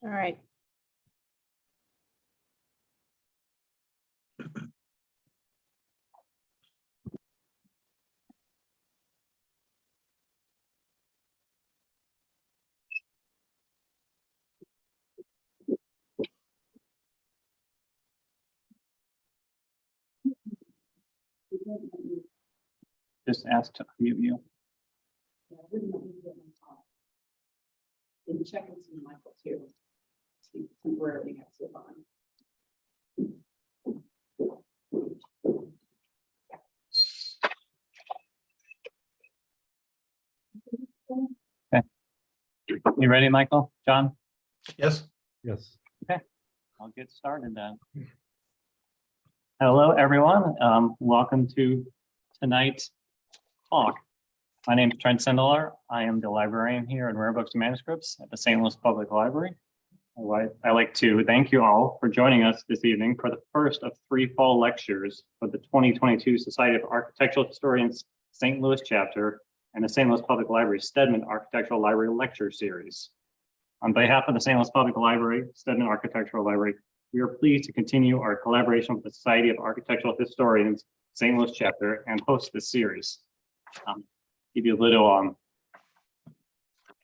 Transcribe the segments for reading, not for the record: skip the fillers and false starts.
All right. Just ask to unmute you. And check and see Michael too. See temporarily has it on. You ready, Michael? John? Yes. Yes. I'll get started then. Hello, everyone. Welcome to tonight's talk. My name is Trent Sindelar. I am the librarian here in Rare Books and Manuscripts at the St. Louis Public Library. I'd like to thank you all for joining us this evening for the first of 3 fall lectures for the 2022 Society of Architectural Historians St. Louis chapter and the St. Louis Public Library Steedman Architectural Library Lecture Series. On behalf of the St. Louis Public Library, Steedman Architectural Library, we are pleased to continue our collaboration with the Society of Architectural Historians St. Louis chapter and host this series. Give you a little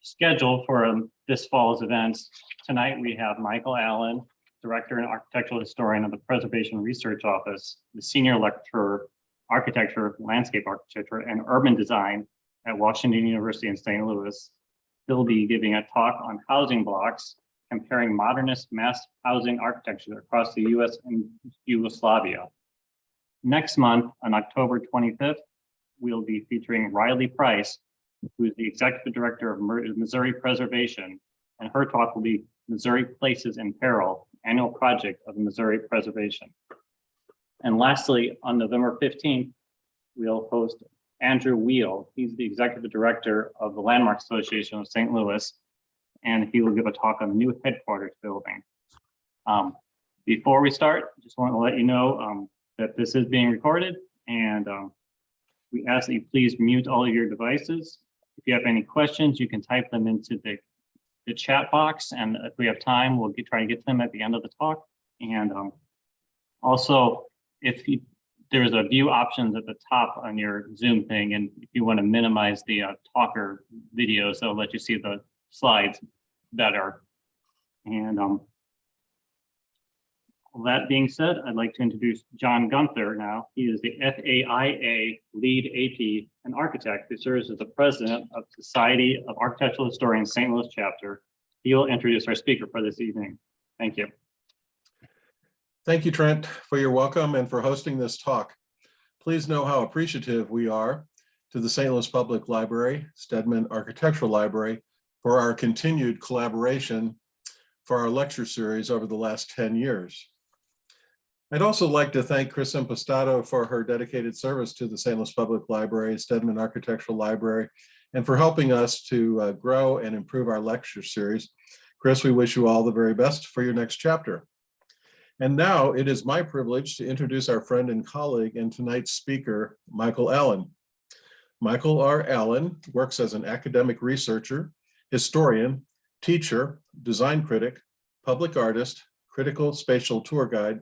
schedule for this fall's events. Tonight we have Michael Allen, Director and Architectural Historian of the Preservation Research Office, the Senior Lecturer, Architecture, Landscape Architecture, and Urban Design at Washington University in St. Louis. He'll be giving a talk on housing blocks, comparing modernist mass housing architecture across the US and Yugoslavia. Next month, on October 25th, we'll be featuring Riley Price, who is the Executive Director of Missouri Preservation, and her talk will be Missouri Places in Peril, Annual Project of Missouri Preservation. And lastly, on November 15th, we'll host Andrew Wheel. He's the Executive Director of the Landmark Association of St. Louis, and he will give a talk on the new headquarters building. Before we start, I just want to let you know that this is being recorded, and we ask that you please mute all of your devices. If you have any questions, you can type them into the chat box, and if we have time, we'll try to get to them at the end of the talk. And also, there's a view options at the top on your Zoom thing, and if you want to minimize the talker videos, they'll let you see the slides better. And that being said, I'd like to introduce John Gunther now. He is the FAIA lead AP and architect who serves as the president of Society of Architectural Historians St. Louis chapter. He will introduce our speaker for this evening. Thank you. Thank you, Trent, for your welcome and for hosting this talk. Please know how appreciative we are to the St. Louis Public Library, Steedman Architectural Library, for our continued collaboration for our lecture series over the last 10 years. I'd also like to thank Chris Impastato for her dedicated service to the St. Louis Public Library, Steedman Architectural Library, and for helping us to grow and improve our lecture series. Chris, we wish you all the very best for your next chapter. And now it is my privilege to introduce our friend and colleague and tonight's speaker, Michael Allen. Michael R. Allen works as an academic researcher, historian, teacher, design critic, public artist, critical spatial tour guide,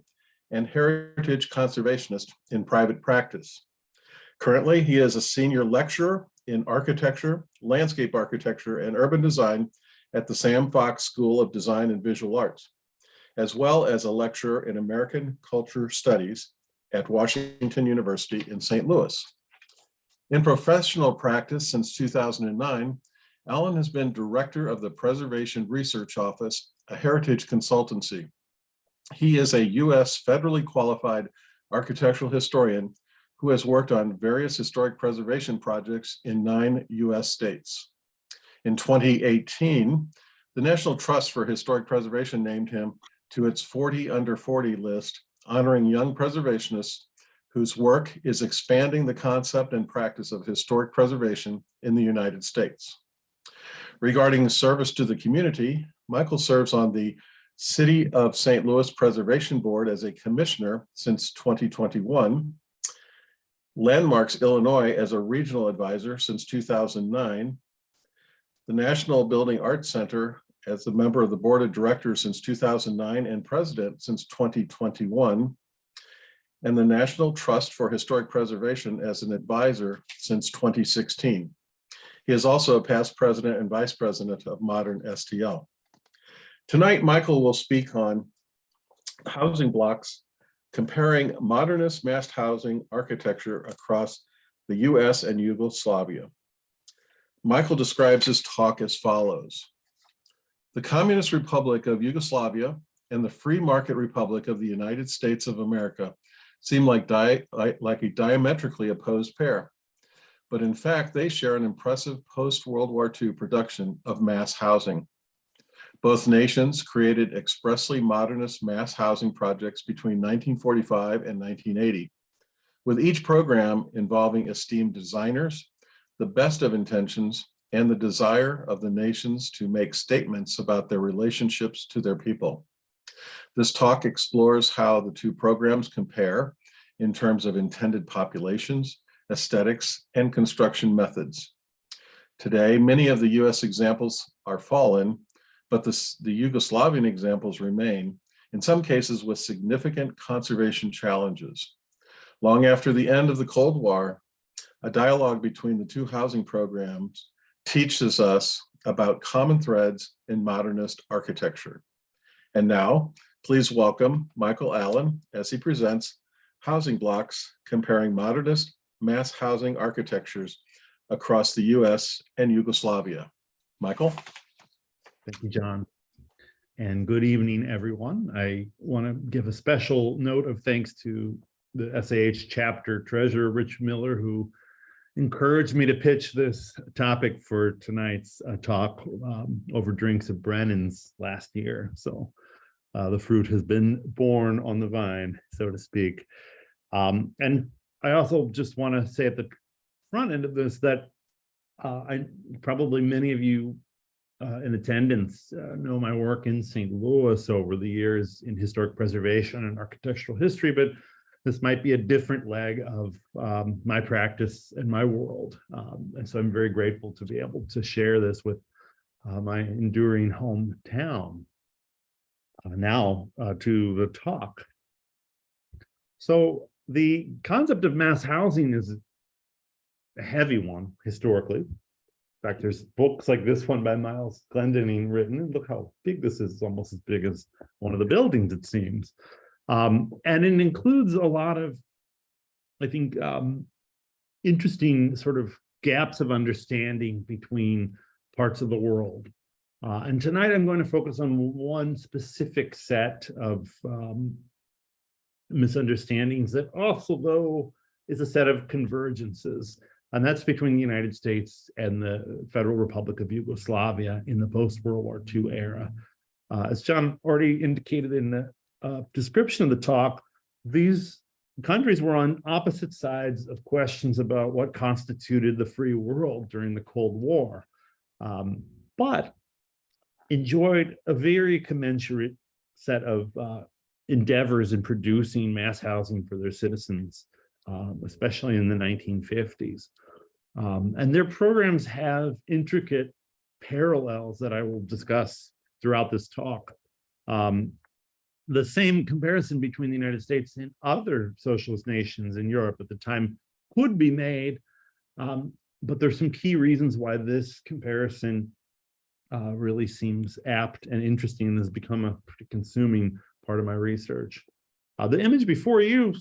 and heritage conservationist in private practice. Currently, he is a senior lecturer in architecture, landscape architecture, and urban design at the Sam Fox School of Design and Visual Arts, as well as a lecturer in American Culture Studies at Washington University in St. Louis. In professional practice since 2009, Allen has been director of the Preservation Research Office, a heritage consultancy. He is a U.S. federally qualified architectural historian who has worked on various historic preservation projects in 9 U.S. states. In 2018, the National Trust for Historic Preservation named him to its 40 Under 40 list, honoring young preservationists whose work is expanding the concept and practice of historic preservation in the United States. Regarding service to the community, Michael serves on the City of St. Louis Preservation Board as a commissioner since 2021, Landmarks Illinois as a regional advisor since 2009, the National Building Arts Center as a member of the board of directors since 2009 and president since 2021, and the National Trust for Historic Preservation as an advisor since 2016. He is also a past president and vice president of Modern STL. Tonight, Michael will speak on housing blocks, comparing modernist massed housing architecture across the US and Yugoslavia. Michael describes his talk as follows. The Communist Republic of Yugoslavia and the Free Market Republic of the United States of America seem like a diametrically opposed pair, but in fact, they share an impressive post-World War II production of mass housing. Both nations created expressly modernist mass housing projects between 1945 and 1980, with each program involving esteemed designers, the best of intentions, and the desire of the nations to make statements about their relationships to their people. This talk explores how the two programs compare in terms of intended populations, aesthetics, and construction methods. Today, many of the US examples are fallen, but the Yugoslavian examples remain, in some cases with significant conservation challenges. Long after the end of the Cold War, a dialogue between the two housing programs teaches us about common threads in modernist architecture. And now, please welcome Michael Allen as he presents Housing Blocks, Comparing Modernist Mass Housing Architectures Across the US and Yugoslavia. Michael? Thank you, John. And good evening, everyone. I want to give a special note of thanks to the SAH chapter treasurer, Rich Miller, who encouraged me to pitch this topic for tonight's talk over drinks at Brennan's last year. So the fruit has been born on the vine, so to speak. And I also just want to say at the front end of this that probably many of you in attendance know my work in St. Louis over the years in historic preservation and architectural history, but this might be a different leg of my practice and my world. And so I'm very grateful to be able to share this with my enduring hometown. Now to the talk. So the concept of mass housing is a heavy one historically. In fact, there's books like this one by Miles Glendening written, and look how big this is. It's almost as big as one of the buildings, it seems. And it includes a lot of, I think, interesting sort of gaps of understanding between parts of the world. And tonight I'm going to focus on one specific set of misunderstandings that also, though, is a set of convergences. And that's between the United States and the Federal Republic of Yugoslavia in the post-World War II era. As John already indicated in the description of the talk, these countries were on opposite sides of questions about what constituted the free world during the Cold War, but enjoyed a very commensurate set of endeavors in producing mass housing for their citizens, especially in the 1950s. And their programs have intricate parallels that I will discuss throughout this talk. The same comparison between the United States and other socialist nations in Europe at the time could be made, but there's some key reasons why this comparison really seems apt and interesting and has become a pretty consuming part of my research. The image before you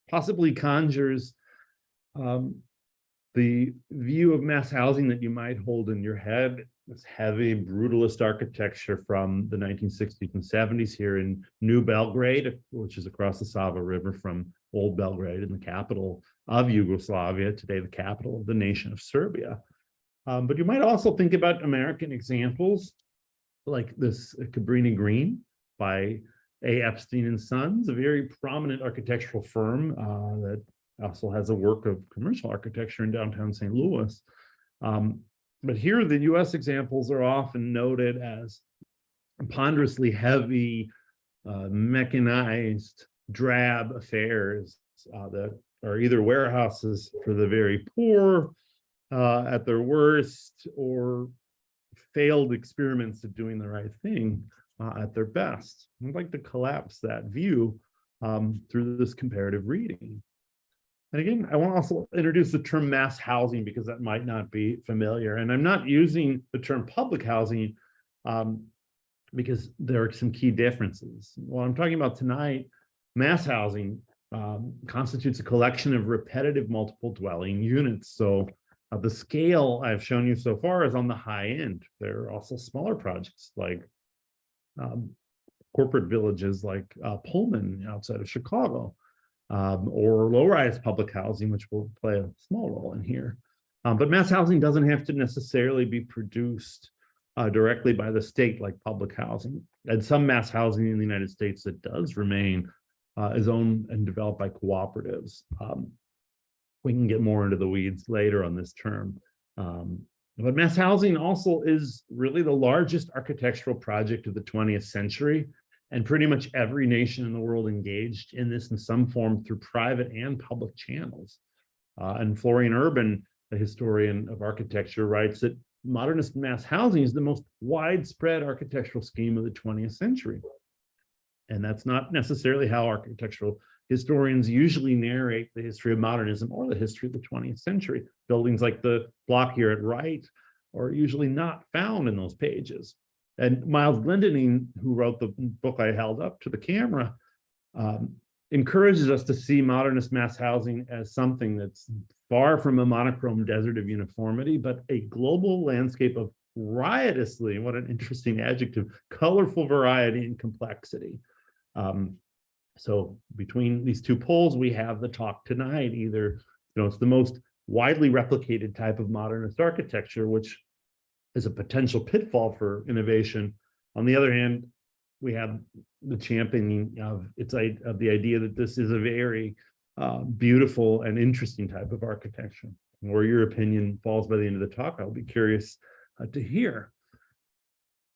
possibly conjures the view of mass housing that you might hold in your head, this heavy brutalist architecture from the 1960s and 70s here in New Belgrade, which is across the Sava River from Old Belgrade and the capital of Yugoslavia, today the capital of the nation of Serbia. But you might also think about American examples like this Cabrini Green by A. Epstein and Sons, a very prominent architectural firm that also has a work of commercial architecture in downtown St. Louis. But here the US examples are often noted as ponderously heavy, mechanized, drab affairs that are either warehouses for the very poor at their worst, or failed experiments of doing the right thing at their best. I'd like to collapse that view through this comparative reading. And again, I want to also introduce the term mass housing because that might not be familiar. And I'm not using the term public housing because there are some key differences. What I'm talking about tonight, mass housing constitutes a collection of repetitive multiple dwelling units. So the scale I've shown you so far is on the high end. There are also smaller projects like corporate villages like Pullman outside of Chicago, or low-rise public housing, which will play a small role in here. But mass housing doesn't have to necessarily be produced directly by the state like public housing. And some mass housing in the United States that does remain is owned and developed by cooperatives. We can get more into the weeds later on this term. But mass housing also is really the largest architectural project of the 20th century. And pretty much every nation in the world engaged in this in some form through private and public channels. And Florian Urban, a historian of architecture, writes that modernist mass housing is the most widespread architectural scheme of the 20th century. And that's not necessarily how architectural historians usually narrate the history of modernism or the history of the 20th century. Buildings like the block here at right are usually not found in those pages. And Miles Glendinning, who wrote the book I held up to the camera, encourages us to see modernist mass housing as something that's far from a monochrome desert of uniformity, but a global landscape of riotously, what an interesting adjective, colorful variety and complexity. So between these two poles, we have the talk tonight. Either, it's the most widely replicated type of modernist architecture, which is a potential pitfall for innovation. On the other hand, we have the championing of the idea that this is a very beautiful and interesting type of architecture. Where your opinion falls by the end of the talk, I'll be curious to hear.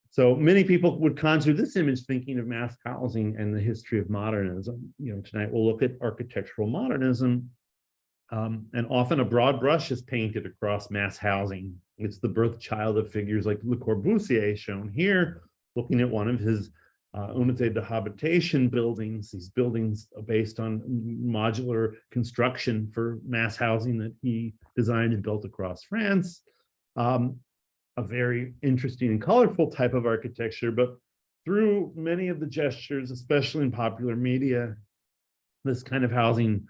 So many people would conjure this image thinking of mass housing and the history of modernism. Tonight we'll look at architectural modernism, and often a broad brush is painted across mass housing. It's the birth child of figures like Le Corbusier, shown here, looking at one of his unité de habitation buildings, these buildings based on modular construction for mass housing that he designed and built across France. A very interesting and colorful type of architecture, but through many of the gestures, especially in popular media, this kind of housing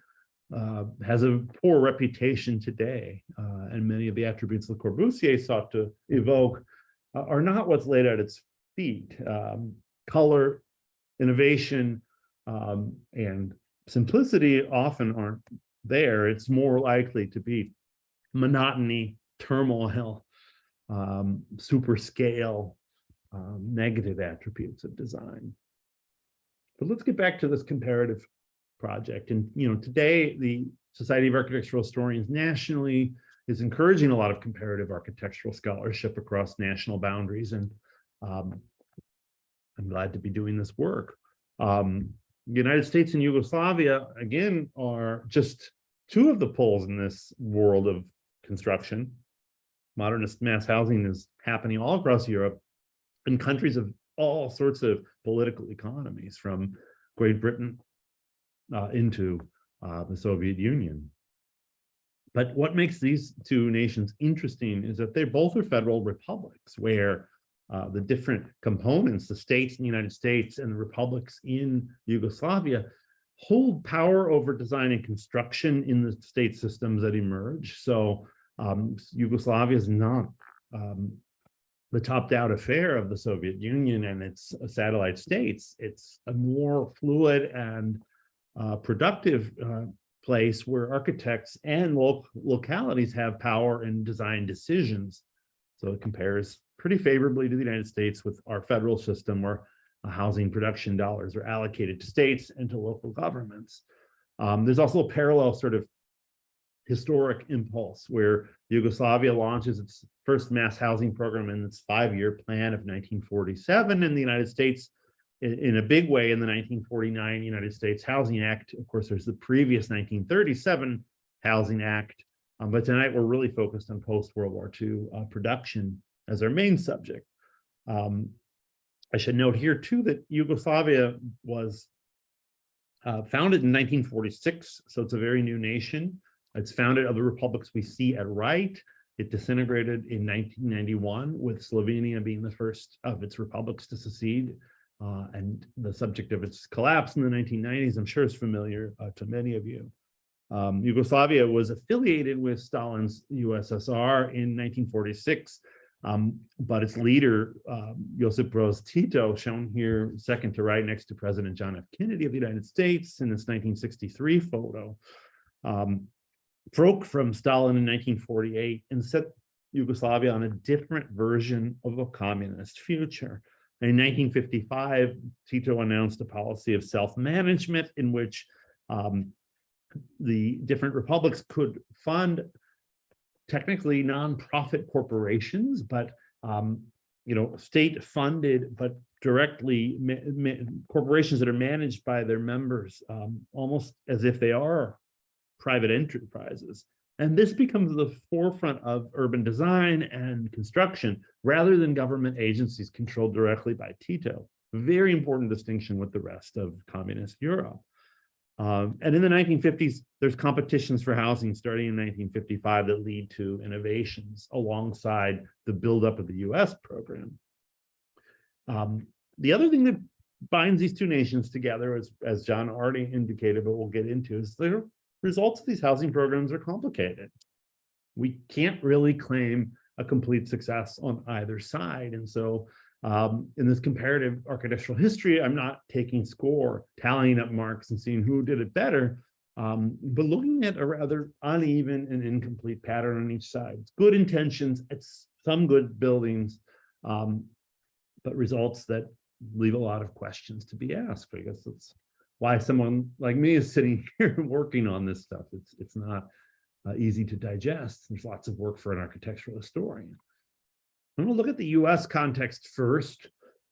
has a poor reputation today, and many of the attributes Le Corbusier sought to evoke are not what's laid at its feet. Color, innovation, and simplicity often aren't there. It's more likely to be monotony, turmoil, super scale, negative attributes of design. But let's get back to this comparative project. And today the Society of Architectural Historians nationally is encouraging a lot of comparative architectural scholarship across national boundaries, and I'm glad to be doing this work. The United States and Yugoslavia, again, are just two of the poles in this world of construction. Modernist mass housing is happening all across Europe in countries of all sorts of political economies, from Great Britain into the Soviet Union. But what makes these two nations interesting is that they both are federal republics, where the different components, the states in the United States and the republics in Yugoslavia, hold power over design and construction in the state systems that emerge. So Yugoslavia is not the topped-out affair of the Soviet Union and its satellite states. It's a more fluid and productive place where architects and localities have power in design decisions. So it compares pretty favorably to the United States with our federal system, where housing production dollars are allocated to states and to local governments. There's also a parallel sort of historic impulse where Yugoslavia launches its first mass housing program in its 5-year plan of 1947, and the United States in a big way in the 1949 United States Housing Act. Of course, there's the previous 1937 Housing Act, but tonight we're really focused on post-World War II production as our main subject. I should note here too that Yugoslavia was founded in 1946, so it's a very new nation. It's founded of the republics we see at right. It disintegrated in 1991, with Slovenia being the first of its republics to secede. And the subject of its collapse in the 1990s, I'm sure is familiar to many of you. Yugoslavia was affiliated with Stalin's USSR in 1946, but its leader, Josip Broz Tito, shown here second to right next to President John F. Kennedy of the United States in this 1963 photo, broke from Stalin in 1948 and set Yugoslavia on a different version of a communist future. In 1955, Tito announced a policy of self-management in which the different republics could fund technically nonprofit corporations, but state-funded, but directly corporations that are managed by their members, almost as if they are private enterprises. And this becomes the forefront of urban design and construction, rather than government agencies controlled directly by Tito. Very important distinction with the rest of communist Europe. And in the 1950s, there's competitions for housing starting in 1955 that lead to innovations alongside the buildup of the US program. The other thing that binds these two nations together, as John already indicated, but we'll get into, is the results of these housing programs are complicated. We can't really claim a complete success on either side. And so in this comparative architectural history, I'm not taking score, tallying up marks and seeing who did it better, but looking at a rather uneven and incomplete pattern on each side. It's good intentions, it's some good buildings, but results that leave a lot of questions to be asked. I guess that's why someone like me is sitting here working on this stuff. It's not easy to digest. There's lots of work for an architectural historian. I'm going to look at the US context first,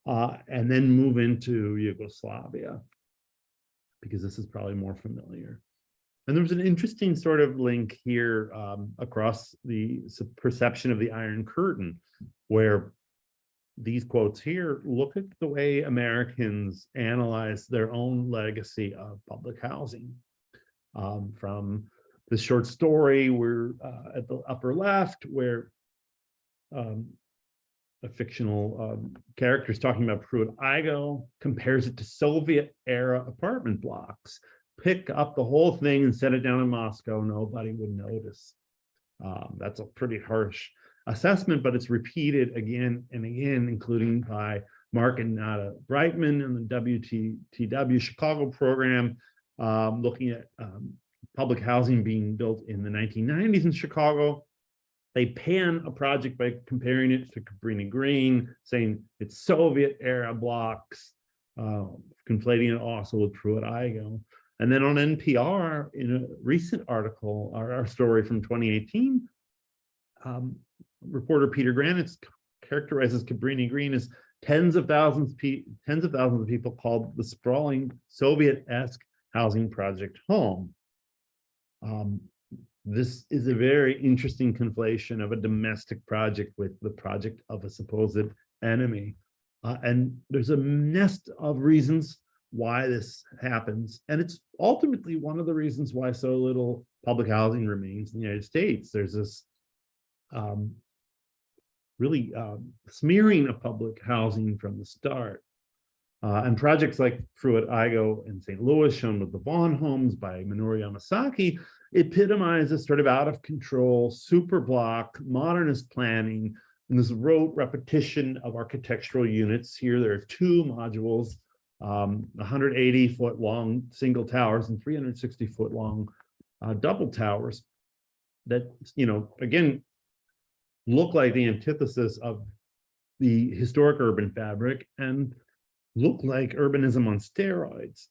and then move into Yugoslavia, because this is probably more familiar. And there's an interesting sort of link here across the perception of the Iron Curtain, where these quotes here look at the way Americans analyze their own legacy of public housing. From this short story, we're at the upper left, where a fictional character is talking about Pruitt-Igoe, compares it to Soviet-era apartment blocks. Pick up the whole thing and set it down in Moscow, nobody would notice. That's a pretty harsh assessment, but it's repeated again and again, including by Mark and Nada Brightman in the WTW Chicago program, looking at public housing being built in the 1990s in Chicago. They pan a project by comparing it to Cabrini Green, saying it's Soviet-era blocks, conflating it also with Pruitt-Igoe. And then on NPR, in a recent article, our story from 2018, reporter Peter Granitz characterizes Cabrini Green as tens of thousands of people called the sprawling Soviet-esque housing project home. This is a very interesting conflation of a domestic project with the project of a supposed enemy. And there's a nest of reasons why this happens. And it's ultimately one of the reasons why so little public housing remains in the United States. There's this really smearing of public housing from the start. And projects like Pruitt-Igoe in St. Louis, shown with the Vaughn homes by Minoru Yamasaki, epitomize this sort of out of control, super block, modernist planning, and this rote repetition of architectural units. Here there are two modules, 180-foot long single towers and 360-foot long double towers that, again, look like the antithesis of the historic urban fabric and look like urbanism on steroids.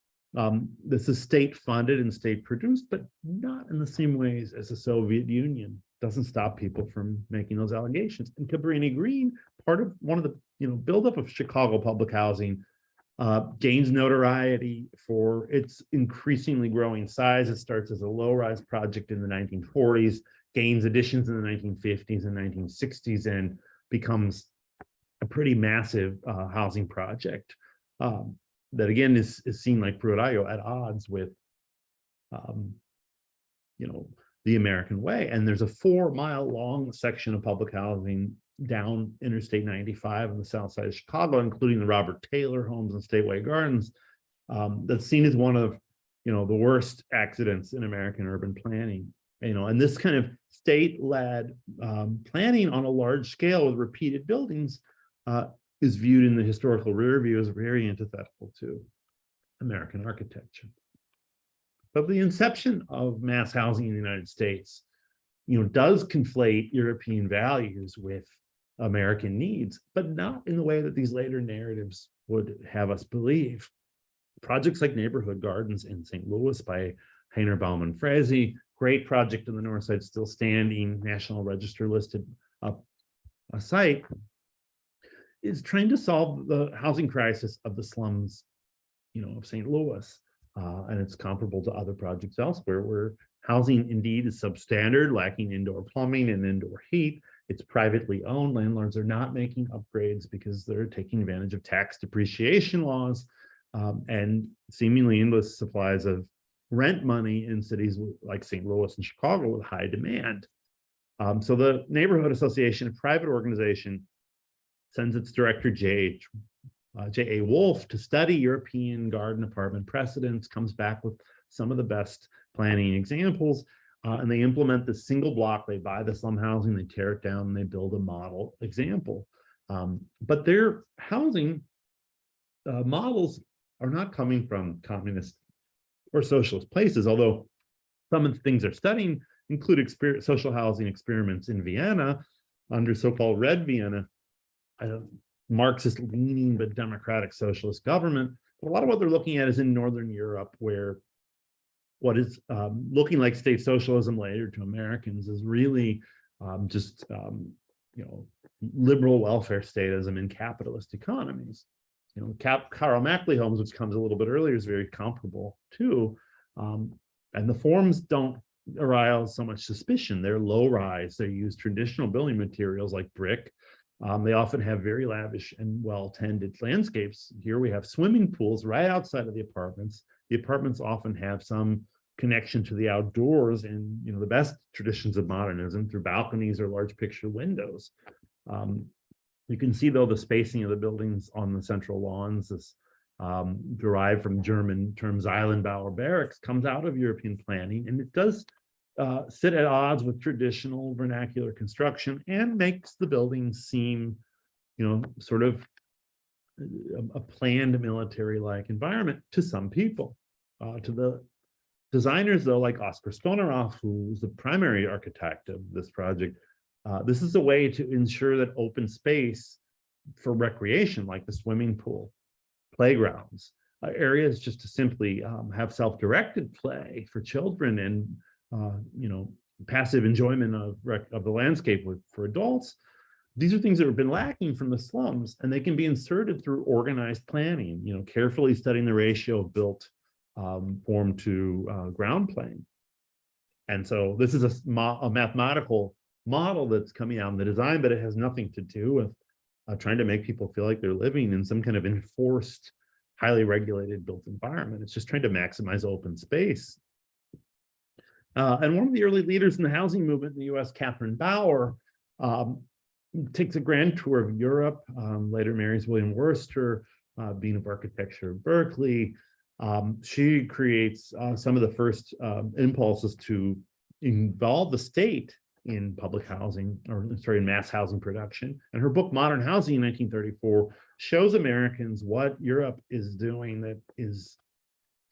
This is state-funded and state-produced, but not in the same ways as the Soviet Union. Doesn't stop people from making those allegations. And Cabrini Green, one of the buildup of Chicago public housing, gains notoriety for its increasingly growing size. It starts as a low-rise project in the 1940s, gains additions in the 1950s and 1960s, and becomes a pretty massive housing project that again is seen like Pruitt-Igoe at odds with the American way. And there's a 4-mile long section of public housing down Interstate 95 on the south side of Chicago, including the Robert Taylor homes and Stateway Gardens, that's seen as one of the worst accidents in American urban planning. And this kind of state-led planning on a large scale with repeated buildings is viewed in the historical rear view as very antithetical to American architecture. But the inception of mass housing in the United States, does conflate European values with American needs, but not in the way that these later narratives would have us believe. Projects like Neighborhood Gardens in St. Louis by Heiner Baumann Frese, great project on the north side, still standing, National Register listed a site, is trying to solve the housing crisis of the slums, of St. Louis. And it's comparable to other projects elsewhere where housing indeed is substandard, lacking indoor plumbing and indoor heat. It's privately owned. Landlords are not making upgrades because they're taking advantage of tax depreciation laws and seemingly endless supplies of rent money in cities like St. Louis and Chicago with high demand. So the Neighborhood Association, a private organization, sends its director, J.A. Wolf, to study European garden apartment precedents, comes back with some of the best planning examples, and they implement this single block. They buy the slum housing, they tear it down, and they build a model example. But their housing models are not coming from communist or socialist places, although some of the things they're studying include social housing experiments in Vienna under so-called Red Vienna, Marxist leaning but democratic socialist government. But a lot of what they're looking at is in Northern Europe, where what is looking like state socialism later to Americans is really just liberal welfare statism in capitalist economies. Carl Mackley homes, which comes a little bit earlier, is very comparable too. And the forms don't arouse so much suspicion. They're low rise. They use traditional building materials like brick. They often have very lavish and well-tended landscapes. Here we have swimming pools right outside of the apartments. The apartments often have some connection to the outdoors in the best traditions of modernism through balconies or large picture windows. You can see, though, the spacing of the buildings on the central lawns is derived from German term Zeilenbauer barracks, comes out of European planning, and it does sit at odds with traditional vernacular construction and makes the buildings seem, sort of a planned military-like environment to some people. To the designers, though, like Oskar Stoneroff, who's the primary architect of this project, this is a way to ensure that open space for recreation, like the swimming pool, playgrounds, areas just to simply have self-directed play for children and passive enjoyment of the landscape for adults. These are things that have been lacking from the slums, and they can be inserted through organized planning, carefully studying the ratio of built form to ground plane. And so this is a mathematical model that's coming out in the design, but it has nothing to do with trying to make people feel like they're living in some kind of enforced, highly regulated built environment. It's just trying to maximize open space. And one of the early leaders in the housing movement in the US, Catherine Bauer, takes a grand tour of Europe, later marries William Worcester, Dean of Architecture at Berkeley. She creates some of the first impulses to involve the state in public housing, in mass housing production. And her book, Modern Housing in 1934, shows Americans what Europe is doing that is,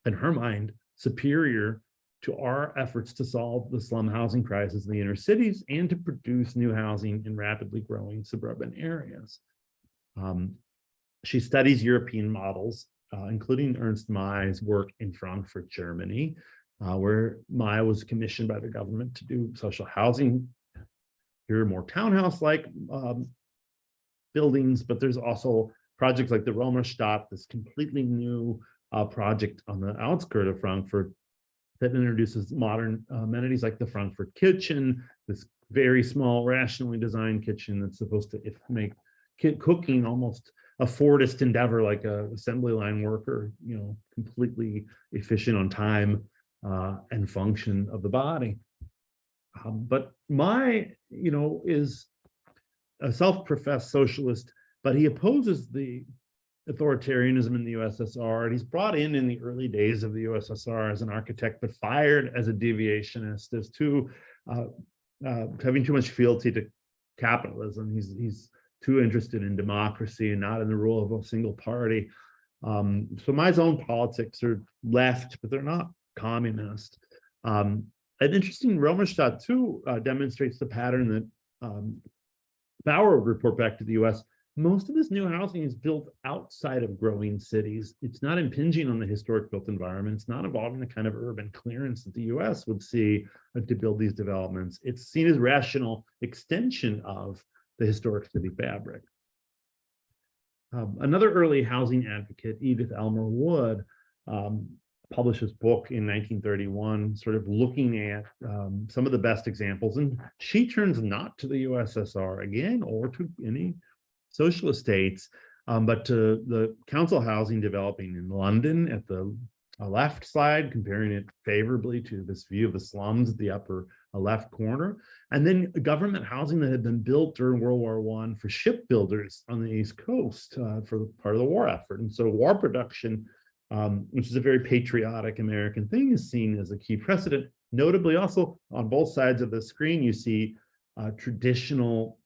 in her mind, superior to our efforts to solve the slum housing crisis in the inner cities and to produce new housing in rapidly growing suburban areas. She studies European models, including Ernst May's work in Frankfurt, Germany, where May was commissioned by the government to do social housing. Here are more townhouse-like buildings, but there's also projects like the Romerstadt, this completely new project on the outskirts of Frankfurt that introduces modern amenities like the Frankfurt kitchen, this very small, rationally designed kitchen that's supposed to make cooking almost a Fordist endeavor, like a assembly line worker, completely efficient on time and function of the body. But my, is a self-professed socialist, but he opposes the authoritarianism in the USSR, and he's brought in the early days of the USSR as an architect, but fired as a deviationist, as having too much fealty to capitalism. He's too interested in democracy and not in the rule of a single party. So my own politics are left, but they're not communist. An interesting Romerstadt too demonstrates the pattern that Bauer would report back to the US. Most of this new housing is built outside of growing cities. It's not impinging on the historic built environment. It's not involving the kind of urban clearance that the US would see to build these developments. It's seen as rational extension of the historic city fabric. Another early housing advocate, Edith Elmer Wood, published this book in 1931, sort of looking at some of the best examples. And she turns not to the USSR again, or to any socialist states, but to the council housing developing in London at the left slide, comparing it favorably to this view of the slums at the upper left corner, and then government housing that had been built during World War I for shipbuilders on the East Coast for part of the war effort. And so war production, which is a very patriotic American thing, is seen as a key precedent. Notably also on both sides of the screen, you see traditional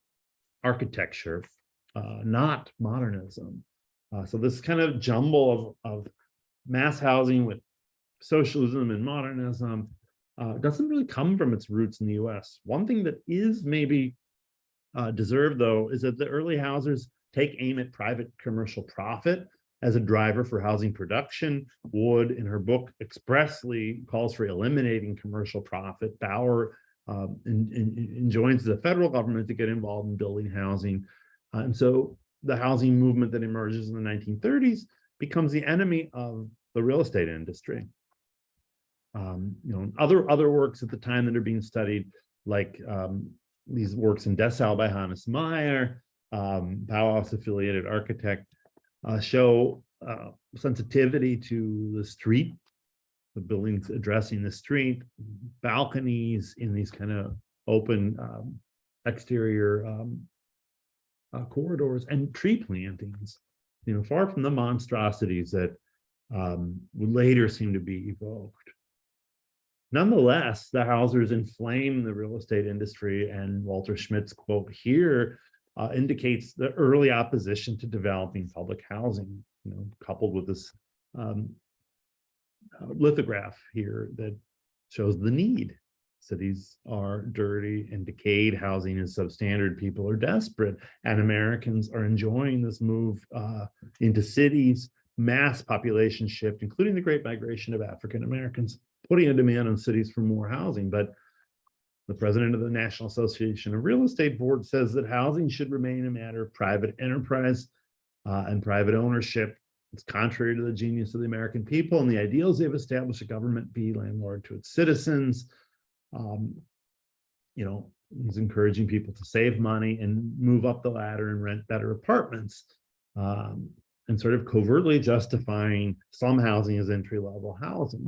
architecture, not modernism. So this kind of jumble of mass housing with socialism and modernism doesn't really come from its roots in the US. One thing that is maybe deserved, though, is that the early housers take aim at private commercial profit as a driver for housing production. Wood, in her book, expressly calls for eliminating commercial profit. Bauer enjoins the federal government to get involved in building housing. And so the housing movement that emerges in the 1930s becomes the enemy of the real estate industry. Other works at the time that are being studied, like these works in Dessau by Hannes Meyer, Bauhaus affiliated architect, show sensitivity to the street, the buildings addressing the street, balconies in these kind of open exterior corridors, and tree plantings, far from the monstrosities that would later seem to be evoked. Nonetheless, the housers inflame the real estate industry, and Walter Schmidt's quote here indicates the early opposition to developing public housing, coupled with this lithograph here that shows the need. Cities are dirty and decayed, housing is substandard, people are desperate, and Americans are enjoying this move into cities, mass population shift, including the great migration of African Americans, putting a demand on cities for more housing. But the president of the National Association of Real Estate Board says that housing should remain a matter of private enterprise and private ownership. It's contrary to the genius of the American people and the ideals they've established. A government be landlord to its citizens. He's encouraging people to save money and move up the ladder and rent better apartments, and sort of covertly justifying slum housing as entry-level housing.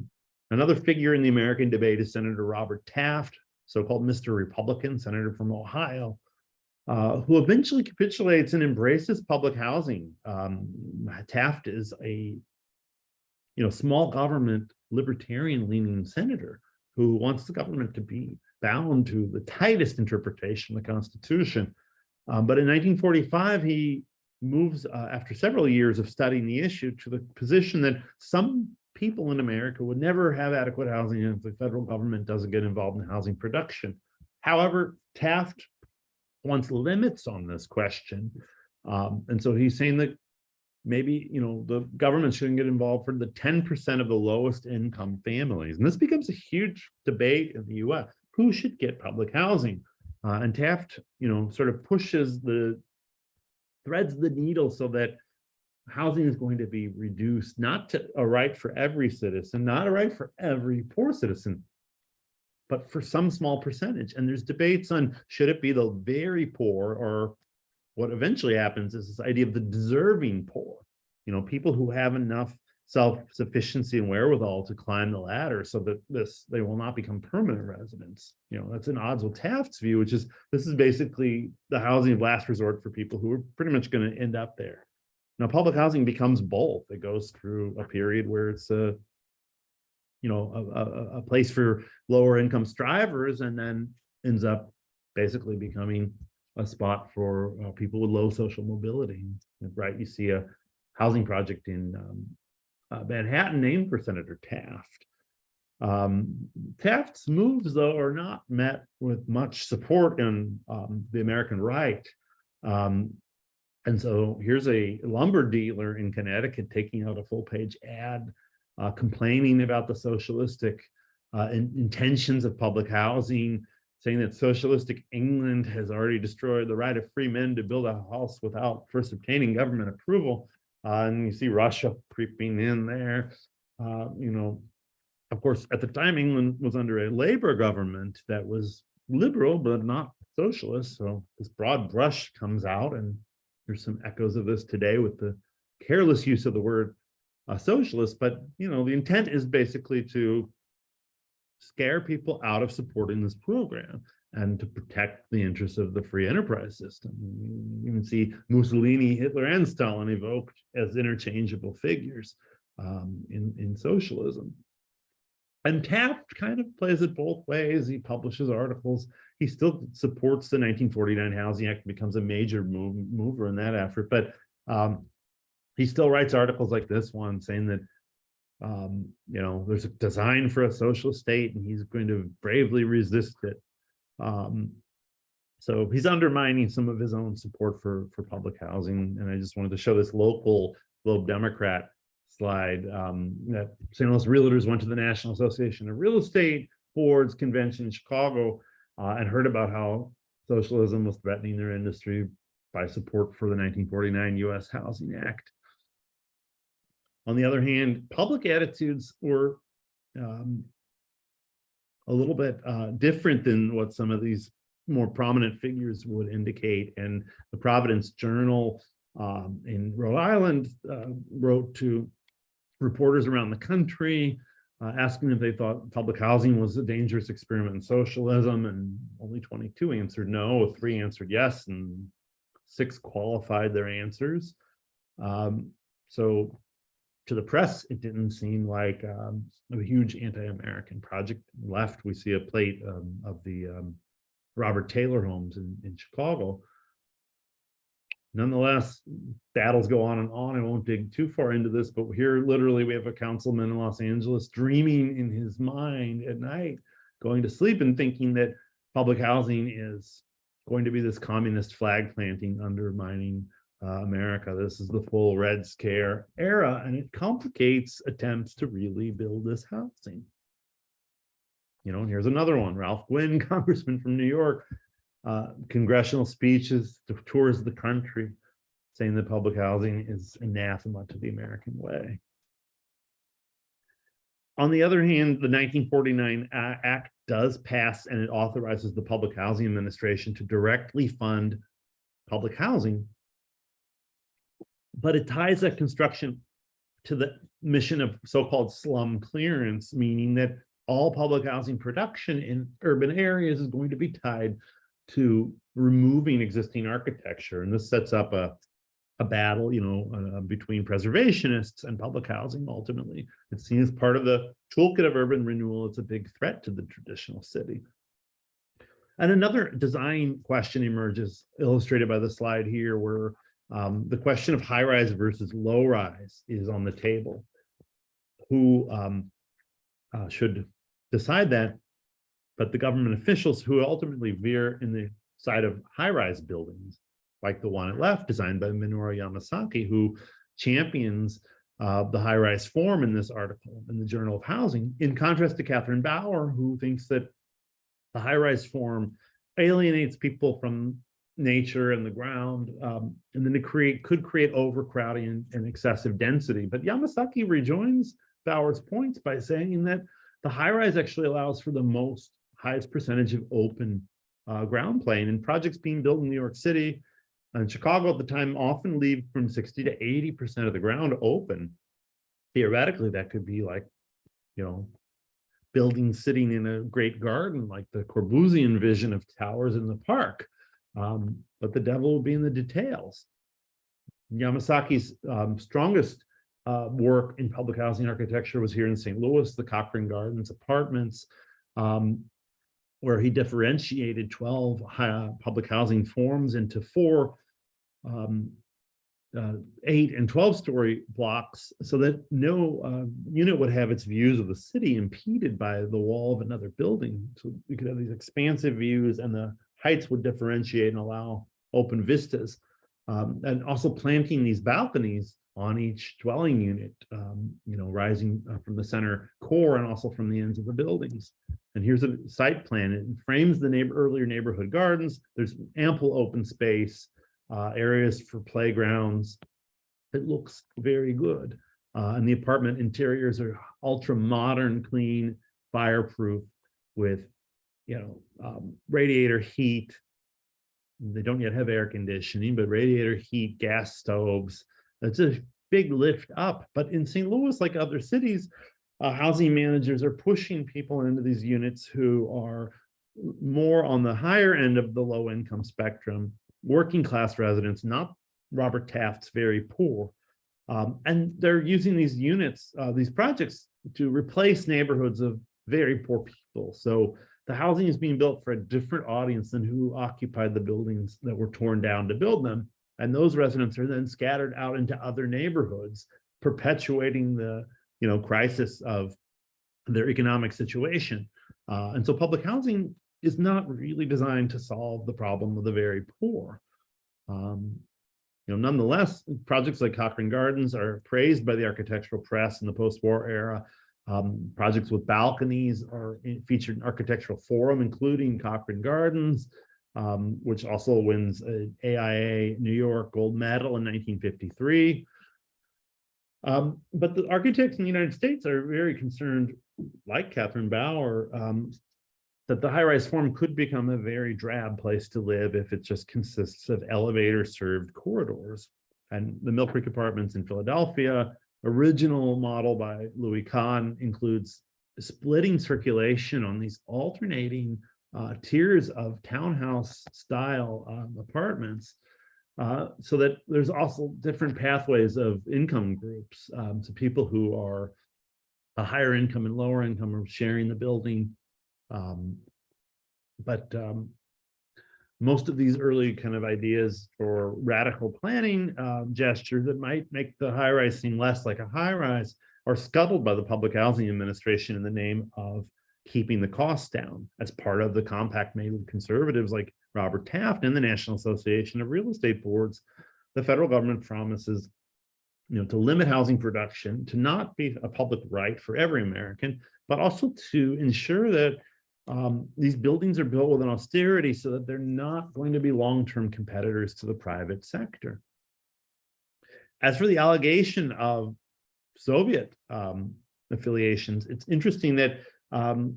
Another figure in the American debate is Senator Robert Taft, so-called Mr. Republican, senator from Ohio, who eventually capitulates and embraces public housing. Taft is a small government libertarian-leaning senator who wants the government to be bound to the tightest interpretation of the Constitution. But in 1945, he moves, after several years of studying the issue, to the position that some people in America would never have adequate housing if the federal government doesn't get involved in housing production. However, Taft wants limits on this question. And so he's saying that maybe, the government shouldn't get involved for the 10% of the lowest income families. And this becomes a huge debate in the US. Who should get public housing? And Taft, sort of threads the needle so that housing is going to be reduced, not to a right for every citizen, not a right for every poor citizen, but for some small percentage. And there's debates on should it be the very poor, or what eventually happens is this idea of the deserving poor, people who have enough self-sufficiency and wherewithal to climb the ladder so that they will not become permanent residents. That's in odds with Taft's view, which is this is basically the housing of last resort for people who are pretty much going to end up there. Now, public housing becomes both. It goes through a period where it's a place for lower income strivers, and then ends up basically becoming a spot for people with low social mobility. Right? You see a housing project in Manhattan named for Senator Taft. Taft's moves, though, are not met with much support in the American right. And so here's a lumber dealer in Connecticut taking out a full-page ad complaining about the socialistic intentions of public housing, saying that socialistic England has already destroyed the right of free men to build a house without first obtaining government approval. And you see Russia creeping in there. Of course, at the time, England was under a Labour government that was liberal, but not socialist. So this broad brush comes out, and there's some echoes of this today with the careless use of the word socialist. But, the intent is basically to scare people out of supporting this program and to protect the interests of the free enterprise system. You can see Mussolini, Hitler, and Stalin evoked as interchangeable figures in socialism. And Taft kind of plays it both ways. He publishes articles. He still supports the 1949 Housing Act, becomes a major mover in that effort. But he still writes articles like this one saying that there's a design for a socialist state, and he's going to bravely resist it. So he's undermining some of his own support for public housing. And I just wanted to show this local Globe Democrat slide that St. Louis realtors went to the National Association of Real Estate Boards convention in Chicago and heard about how socialism was threatening their industry by support for the 1949 U.S. Housing Act. On the other hand, public attitudes were a little bit different than what some of these more prominent figures would indicate. And the Providence Journal in Rhode Island wrote to reporters around the country asking if they thought public housing was a dangerous experiment in socialism, and only 22 answered no, 3 answered yes, and 6 qualified their answers. So to the press, it didn't seem like a huge anti-American project. Left, we see a plate of the Robert Taylor homes in Chicago. Nonetheless, battles go on and on. I won't dig too far into this, but here literally we have a councilman in Los Angeles dreaming in his mind at night, going to sleep and thinking that public housing is going to be this communist flag planting, undermining America. This is the full Red Scare era, and it complicates attempts to really build this housing. And here's another one. Ralph Gwynn, congressman from New York, congressional speeches, tours the country, saying that public housing is anathema to the American way. On the other hand, the 1949 Act does pass, and it authorizes the Public Housing Administration to directly fund public housing, but it ties that construction to the mission of so-called slum clearance, meaning that all public housing production in urban areas is going to be tied to removing existing architecture. And this sets up a battle, between preservationists and public housing. Ultimately, it's seen as part of the toolkit of urban renewal. It's a big threat to the traditional city. And another design question emerges, illustrated by the slide here, where the question of high-rise versus low-rise is on the table. Who should decide that? But the government officials who ultimately veer in the side of high-rise buildings, like the one at left, designed by Minoru Yamasaki, who champions the high-rise form in this article in the Journal of Housing, in contrast to Catherine Bauer, who thinks that the high-rise form alienates people from nature and the ground, and then it could create overcrowding and excessive density. But Yamasaki rejoins Bauer's points by saying that the high-rise actually allows for the most highest percentage of open ground plane, and projects being built in New York City and Chicago at the time often leave from 60 to 80% of the ground open. Theoretically, that could be like, buildings sitting in a great garden, like the Corbusian vision of towers in the park. But the devil will be in the details. Yamasaki's strongest work in public housing architecture was here in St. Louis, the Cochrane Gardens apartments, where he differentiated 12 public housing forms into 4 8 and 12-story blocks, so that no unit would have its views of the city impeded by the wall of another building. So you could have these expansive views, and the heights would differentiate and allow open vistas. And also planting these balconies on each dwelling unit, rising from the center core and also from the ends of the buildings. And here's a site plan. It frames the earlier neighborhood gardens. There's ample open space, areas for playgrounds. It looks very good. And the apartment interiors are ultra modern, clean, fireproof with, radiator heat. They don't yet have air conditioning, but radiator heat, gas stoves. It's a big lift up. But in St. Louis, like other cities, housing managers are pushing people into these units who are more on the higher end of the low income spectrum, working class residents, not Robert Taft's very poor. And they're using these units, these projects, to replace neighborhoods of very poor people. So the housing is being built for a different audience than who occupied the buildings that were torn down to build them. And those residents are then scattered out into other neighborhoods, perpetuating the crisis of their economic situation. And so public housing is not really designed to solve the problem of the very poor. Nonetheless, projects like Cochrane Gardens are praised by the architectural press in the post-war era. Projects with balconies are featured in Architectural Forum, including Cochrane Gardens, which also wins an AIA New York gold medal in 1953. But the architects in the United States are very concerned, like Catherine Bauer, that the high-rise form could become a very drab place to live if it just consists of elevator-served corridors. And the Mill Creek Apartments in Philadelphia, original model by Louis Kahn, includes splitting circulation on these alternating tiers of townhouse-style apartments, so that there's also different pathways of income groups. So people who are a higher income and lower income are sharing the building. But most of these early kind of ideas for radical planning gestures that might make the high-rise seem less like a high-rise are scuttled by the Public Housing Administration in the name of keeping the costs down, as part of the compact made with conservatives like Robert Taft and the National Association of Real Estate Boards. The federal government promises, to limit housing production, to not be a public right for every American, but also to ensure that these buildings are built with an austerity so that they're not going to be long-term competitors to the private sector. As for the allegation of Soviet affiliations, it's interesting that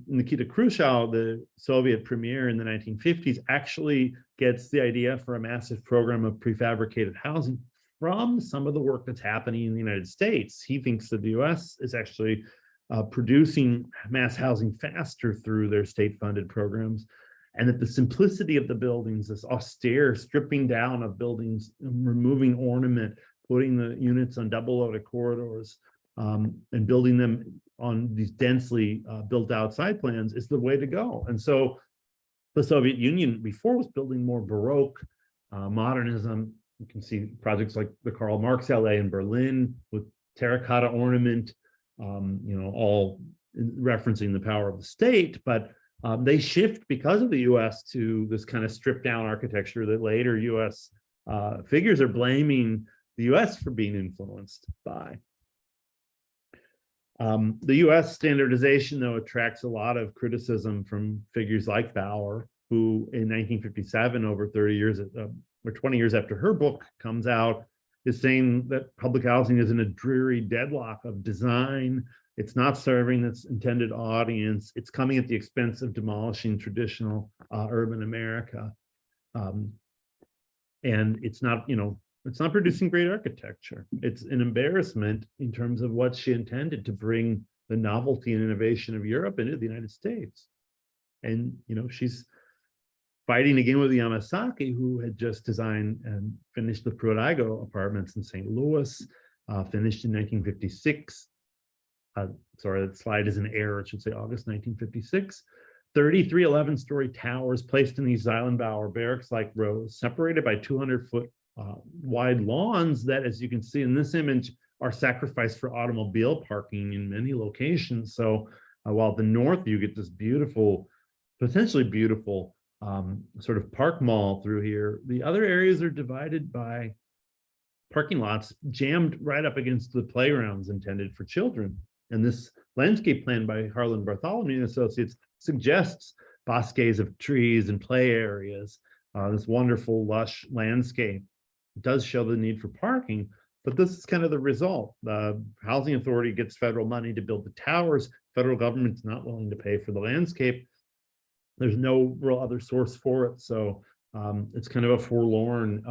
Nikita Khrushchev, the Soviet premier in the 1950s, actually gets the idea for a massive program of prefabricated housing from some of the work that's happening in the United States. He thinks that the US is actually producing mass housing faster through their state-funded programs, and that the simplicity of the buildings, this austere stripping down of buildings, removing ornament, putting the units on double-loaded corridors, and building them on these densely built out side plans is the way to go. And so the Soviet Union before was building more Baroque modernism. You can see projects like the Karl Marx LA in Berlin with terracotta ornament, all referencing the power of the state, but they shift because of the US to this kind of stripped down architecture that later US figures are blaming the US for being influenced by. The US standardization, though, attracts a lot of criticism from figures like Bauer, who in 1957, over 30 years, or 20 years after her book comes out, is saying that public housing is in a dreary deadlock of design, It's not serving its intended audience. It's coming at the expense of demolishing traditional urban America. And it's not, it's not producing great architecture. It's an embarrassment in terms of what she intended to bring the novelty and innovation of Europe into the United States. And, she's fighting again with Yamasaki, who had just designed and finished the Pruitt-Igoe apartments in St. Louis, finished in 1956. Sorry, that slide is an error. It should say August 1956. 33 11-story towers placed in these Zeilenbauer barracks-like rows, separated by 200-foot wide lawns that, as you can see in this image, are sacrificed for automobile parking in many locations. So while at the north, you get this beautiful, potentially beautiful sort of park mall through here, the other areas are divided by parking lots jammed right up against the playgrounds intended for children. And this landscape plan by Harlan Bartholomew and Associates suggests bosques of trees and play areas, this wonderful lush landscape. It does show the need for parking, but this is kind of the result. The Housing Authority gets federal money to build the towers. Federal government's not willing to pay for the landscape. There's no real other source for it. So it's kind of a forlorn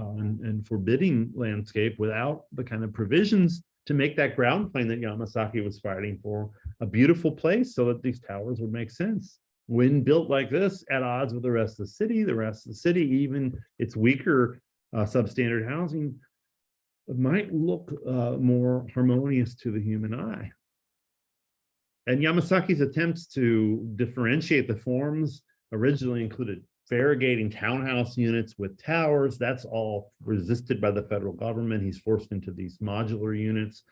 and forbidding landscape without the kind of provisions to make that ground plane that Yamasaki was fighting for a beautiful place so that these towers would make sense. When built like this, at odds with the rest of the city, even its weaker substandard housing, might look more harmonious to the human eye. And Yamasaki's attempts to differentiate the forms originally included variegating townhouse units with towers. That's all resisted by the federal government. He's forced into these modular units.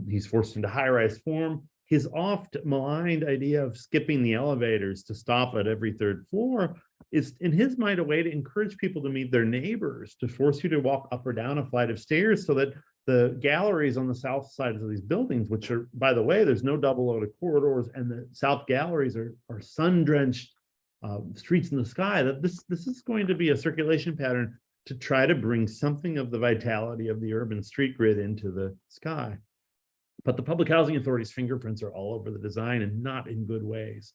He's forced into high-rise form. His oft maligned idea of skipping the elevators to stop at every third floor is, in his mind, a way to encourage people to meet their neighbors, to force you to walk up or down a flight of stairs so that the galleries on the south sides of these buildings, which are, by the way, there's no double-loaded corridors, and the south galleries are sun-drenched streets in the sky, that this is going to be a circulation pattern to try to bring something of the vitality of the urban street grid into the sky. But the Public Housing Authority's fingerprints are all over the design, and not in good ways.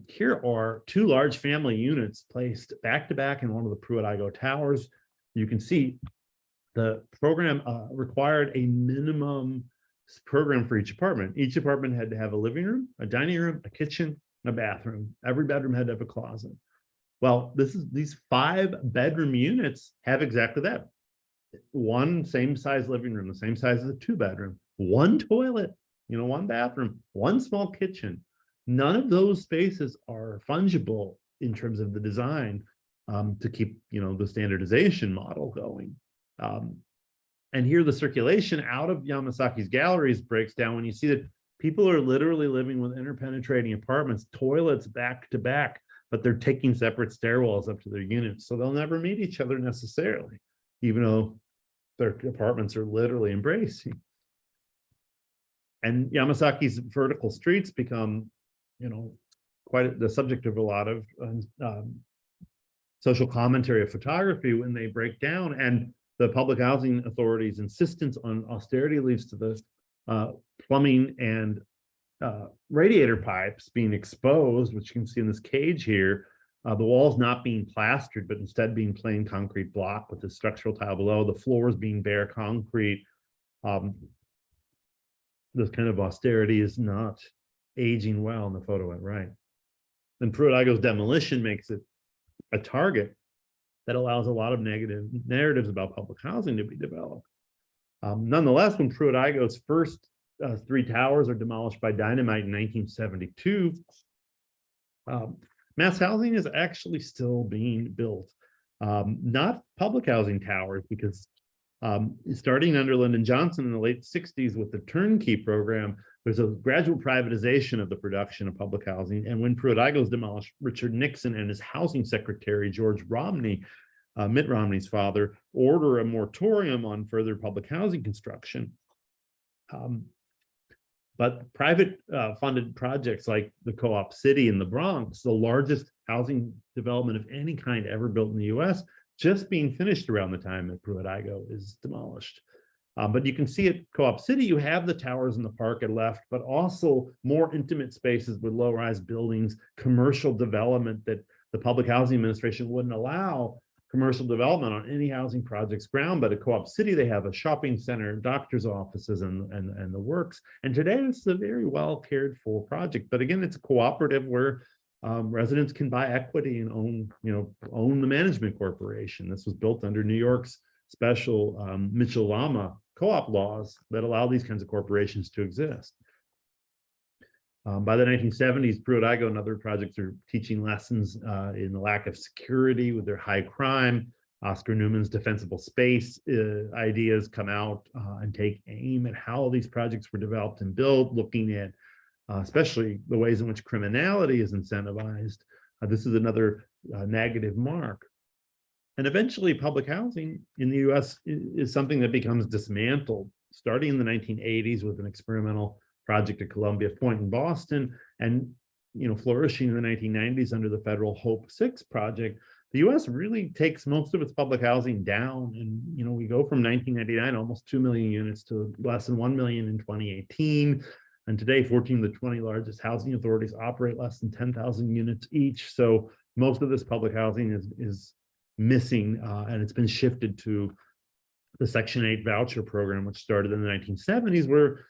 Here are two large family units placed back to back in one of the Pruitt-Igoe towers. You can see the program required a minimum program for each apartment. Each apartment had to have a living room, a dining room, a kitchen, a bathroom. Every bedroom had to have a closet. Well, these 5-bedroom units have exactly that. One same size living room, the same size as a 2-bedroom, one toilet, one bathroom, one small kitchen. None of those spaces are fungible in terms of the design to keep, the standardization model going. And here the circulation out of Yamasaki's galleries breaks down when you see that people are literally living with interpenetrating apartments, toilets back to back, but they're taking separate stairwells up to their units. So they'll never meet each other necessarily, even though their apartments are literally embracing. And Yamasaki's vertical streets become, quite the subject of a lot of social commentary of photography when they break down. And the Public Housing Authority's insistence on austerity leads to the plumbing and radiator pipes being exposed, which you can see in this cage here. The walls not being plastered, but instead being plain concrete block with the structural tile below, the floors being bare concrete. This kind of austerity is not aging well in the photo at right. And Pruitt-Igoe's demolition makes it a target that allows a lot of negative narratives about public housing to be developed. Nonetheless, when Pruitt-Igoe's first 3 towers are demolished by dynamite in 1972, mass housing is actually still being built. Not public housing towers, because starting under Lyndon Johnson in the late 60s with the turnkey program, there's a gradual privatization of the production of public housing. And when Pruitt-Igoe was demolished, Richard Nixon and his housing secretary, George Romney, Mitt Romney's father, order a moratorium on further public housing construction. But private funded projects like the Co-op City in the Bronx, the largest housing development of any kind ever built in the US, just being finished around the time that Pruitt-Igoe is demolished. But you can see at Co-op City, you have the towers in the park at left, but also more intimate spaces with low-rise buildings, commercial development that the Public Housing Administration wouldn't allow commercial development on any housing project's ground. But at Co-op City, they have a shopping center, doctor's offices, and the works. And today it's a very well cared for project. But again, it's a cooperative where residents can buy equity and own the management corporation. This was built under New York's special Mitchell-Lama co-op laws that allow these kinds of corporations to exist. By the 1970s, Pruitt-Igoe and other projects are teaching lessons in the lack of security with their high crime. Oscar Newman's defensible space ideas come out and take aim at how these projects were developed and built, looking at especially the ways in which criminality is incentivized. This is another negative mark. And eventually public housing in the US is something that becomes dismantled, starting in the 1980s with an experimental project at Columbia Point in Boston, and flourishing in the 1990s under the federal Hope 6 project. The US really takes most of its public housing down, and we go from 1999 almost 2 million units to less than 1 million in 2018. And today 14 of the 20 largest housing authorities operate less than 10,000 units each. So most of this public housing is missing, and it's been shifted to the Section 8 voucher program, which started in the 1970s, where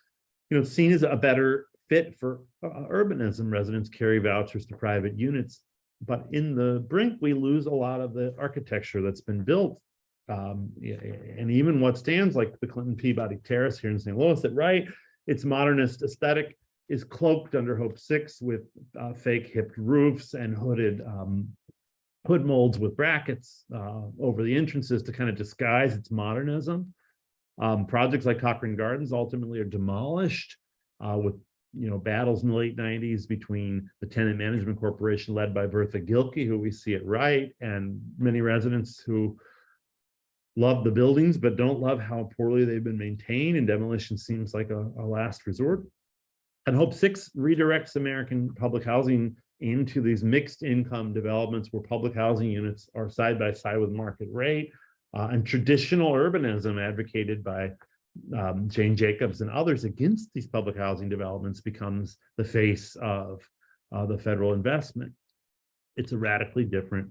seen as a better fit for urbanism. Residents carry vouchers to private units, but in the brink, we lose a lot of the architecture that's been built. And even what stands like the Clinton Peabody Terrace here in St. Louis at right, its modernist aesthetic is cloaked under Hope 6 with fake hipped roofs and hood molds with brackets over the entrances to kind of disguise its modernism. Projects like Cochrane Gardens ultimately are demolished with battles in the late 90s between the Tenant Management Corporation led by Bertha Gilkey, who we see at right, and many residents who love the buildings but don't love how poorly they've been maintained, and demolition seems like a last resort. And Hope 6 redirects American public housing into these mixed income developments where public housing units are side by side with market rate, and traditional urbanism advocated by Jane Jacobs and others against these public housing developments becomes the face of the federal investment. It's a radically different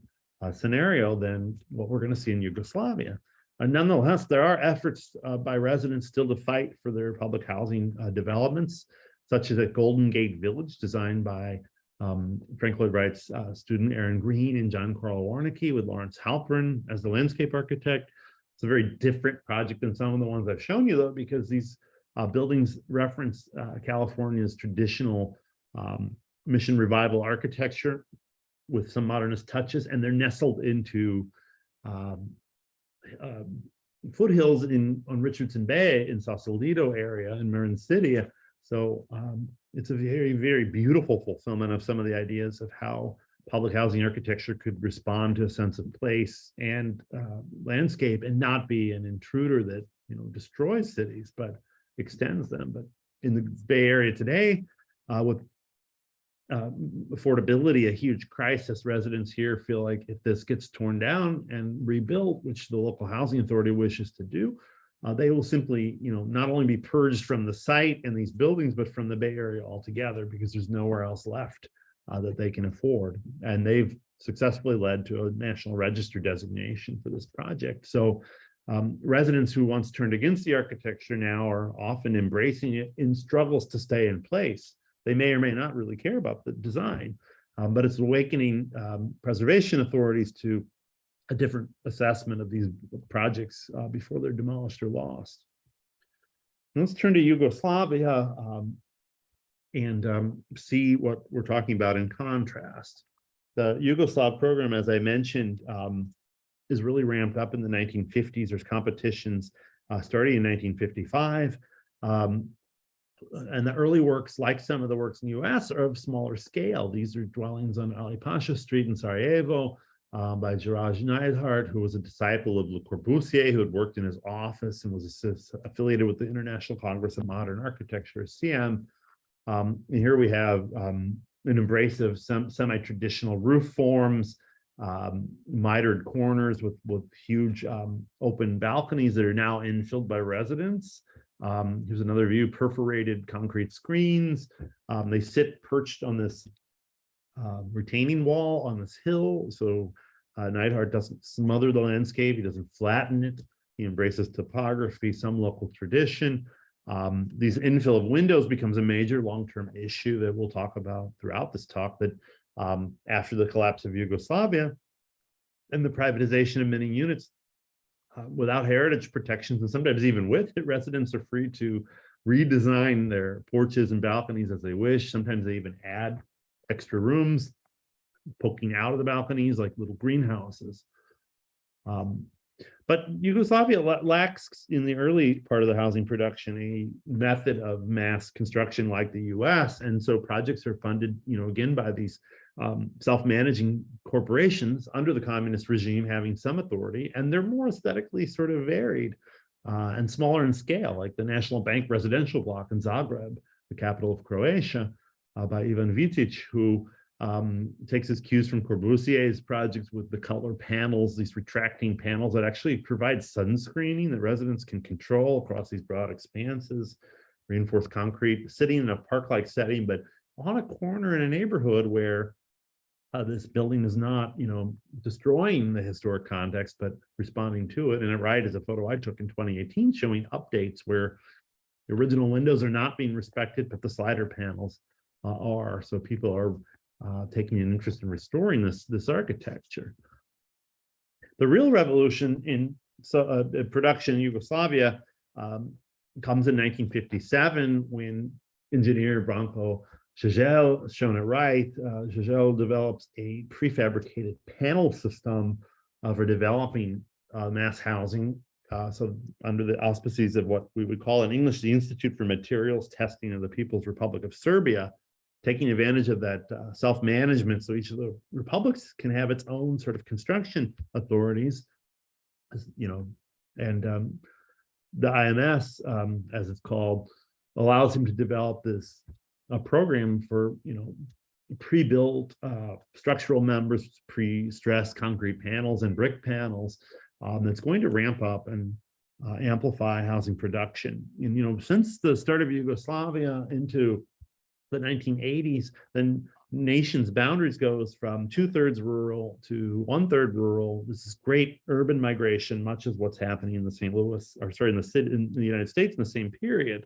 scenario than what we're going to see in Yugoslavia. Nonetheless, there are efforts by residents still to fight for their public housing developments, such as at Golden Gate Village, designed by Frank Lloyd Wright's student Aaron Green and John Carl Warnicki, with Lawrence Halpern as the landscape architect. It's a very different project than some of the ones I've shown you, though, because these buildings reference California's traditional mission revival architecture with some modernist touches, and they're nestled into foothills on Richardson Bay in Sausalito area in Marin City. So it's a very, very beautiful fulfillment of some of the ideas of how public housing architecture could respond to a sense of place and landscape, and not be an intruder that destroys cities, but extends them. But in the Bay Area today, with affordability a huge crisis, residents here feel like if this gets torn down and rebuilt, which the local housing authority wishes to do, they will simply not only be purged from the site and these buildings, but from the Bay Area altogether, because there's nowhere else left that they can afford. And they've successfully led to a National Register designation for this project. So residents who once turned against the architecture now are often embracing it in struggles to stay in place. They may or may not really care about the design, but it's awakening preservation authorities to a different assessment of these projects before they're demolished or lost. Let's turn to Yugoslavia and see what we're talking about in contrast. The Yugoslav program, as I mentioned, is really ramped up in the 1950s. There's competitions starting in 1955. And the early works, like some of the works in the US, are of smaller scale. These are dwellings on Ali Pasha Street in Sarajevo by Juraj Neidhart, who was a disciple of Le Corbusier, who had worked in his office and was affiliated with the International Congress of Modern Architecture, CM. And here we have an embrace of some semi-traditional roof forms, mitered corners with huge open balconies that are now infilled by residents. Here's another view, perforated concrete screens. They sit perched on this retaining wall on this hill. So Neidhart doesn't smother the landscape. He doesn't flatten it. He embraces topography, some local tradition. These infill of windows becomes a major long-term issue that we'll talk about throughout this talk, that after the collapse of Yugoslavia and the privatization of many units, without heritage protections, and sometimes even with it, residents are free to redesign their porches and balconies as they wish. Sometimes they even add extra rooms poking out of the balconies like little greenhouses. But Yugoslavia lacks, in the early part of the housing production, a method of mass construction like the US. And so projects are funded, again, by these self-managing corporations under the communist regime having some authority, and they're more aesthetically sort of varied and smaller in scale, like the National Bank residential block in Zagreb, the capital of Croatia, by Ivan Vitic, who takes his cues from Corbusier's projects with the color panels, these retracting panels that actually provide sun screening that residents can control across these broad expanses, reinforced concrete, sitting in a park-like setting, but on a corner in a neighborhood where this building is not, destroying the historic context, but responding to it. And at right is a photo I took in 2018 showing updates where the original windows are not being respected, but the slider panels are. So people are taking an interest in restoring this architecture. The real revolution in production in Yugoslavia comes in 1957 when engineer Branko Šešelj, shown at right, Šešelj develops a prefabricated panel system for developing mass housing. So under the auspices of what we would call in English, the Institute for Materials Testing of the People's Republic of Serbia, taking advantage of that self-management, so each of the republics can have its own sort of construction authorities, and the IMS, as it's called, allows him to develop this program for pre-built structural members, pre-stressed concrete panels and brick panels that's going to ramp up and amplify housing production. And since the start of Yugoslavia into the 1980s, the nation's boundaries goes from 2/3 rural to 1/3 rural. This is great urban migration, much as what's happening in the St. Louis, or sorry, in the United States in the same period.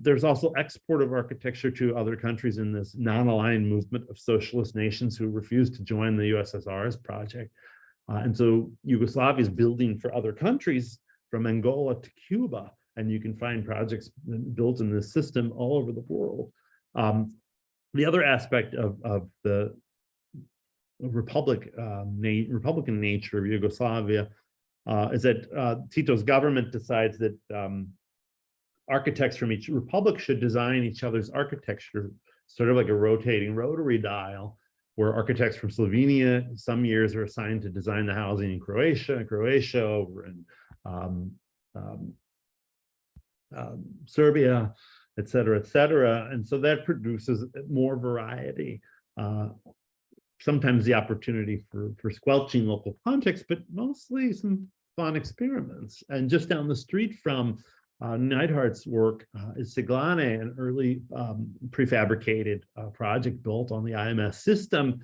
There's also export of architecture to other countries in this non-aligned movement of socialist nations who refused to join the USSR's project. And so Yugoslavia is building for other countries from Angola to Cuba, and you can find projects built in this system all over the world. The other aspect of the Republican nature of Yugoslavia is that Tito's government decides that architects from each republic should design each other's architecture, sort of like a rotating rotary dial, where architects from Slovenia some years are assigned to design the housing in Croatia over in Serbia, et cetera, et cetera. And so that produces more variety. Sometimes the opportunity for squelching local context, but mostly some fun experiments. And just down the street from Neidhart's work is Steedman, an early prefabricated project built on the IMS system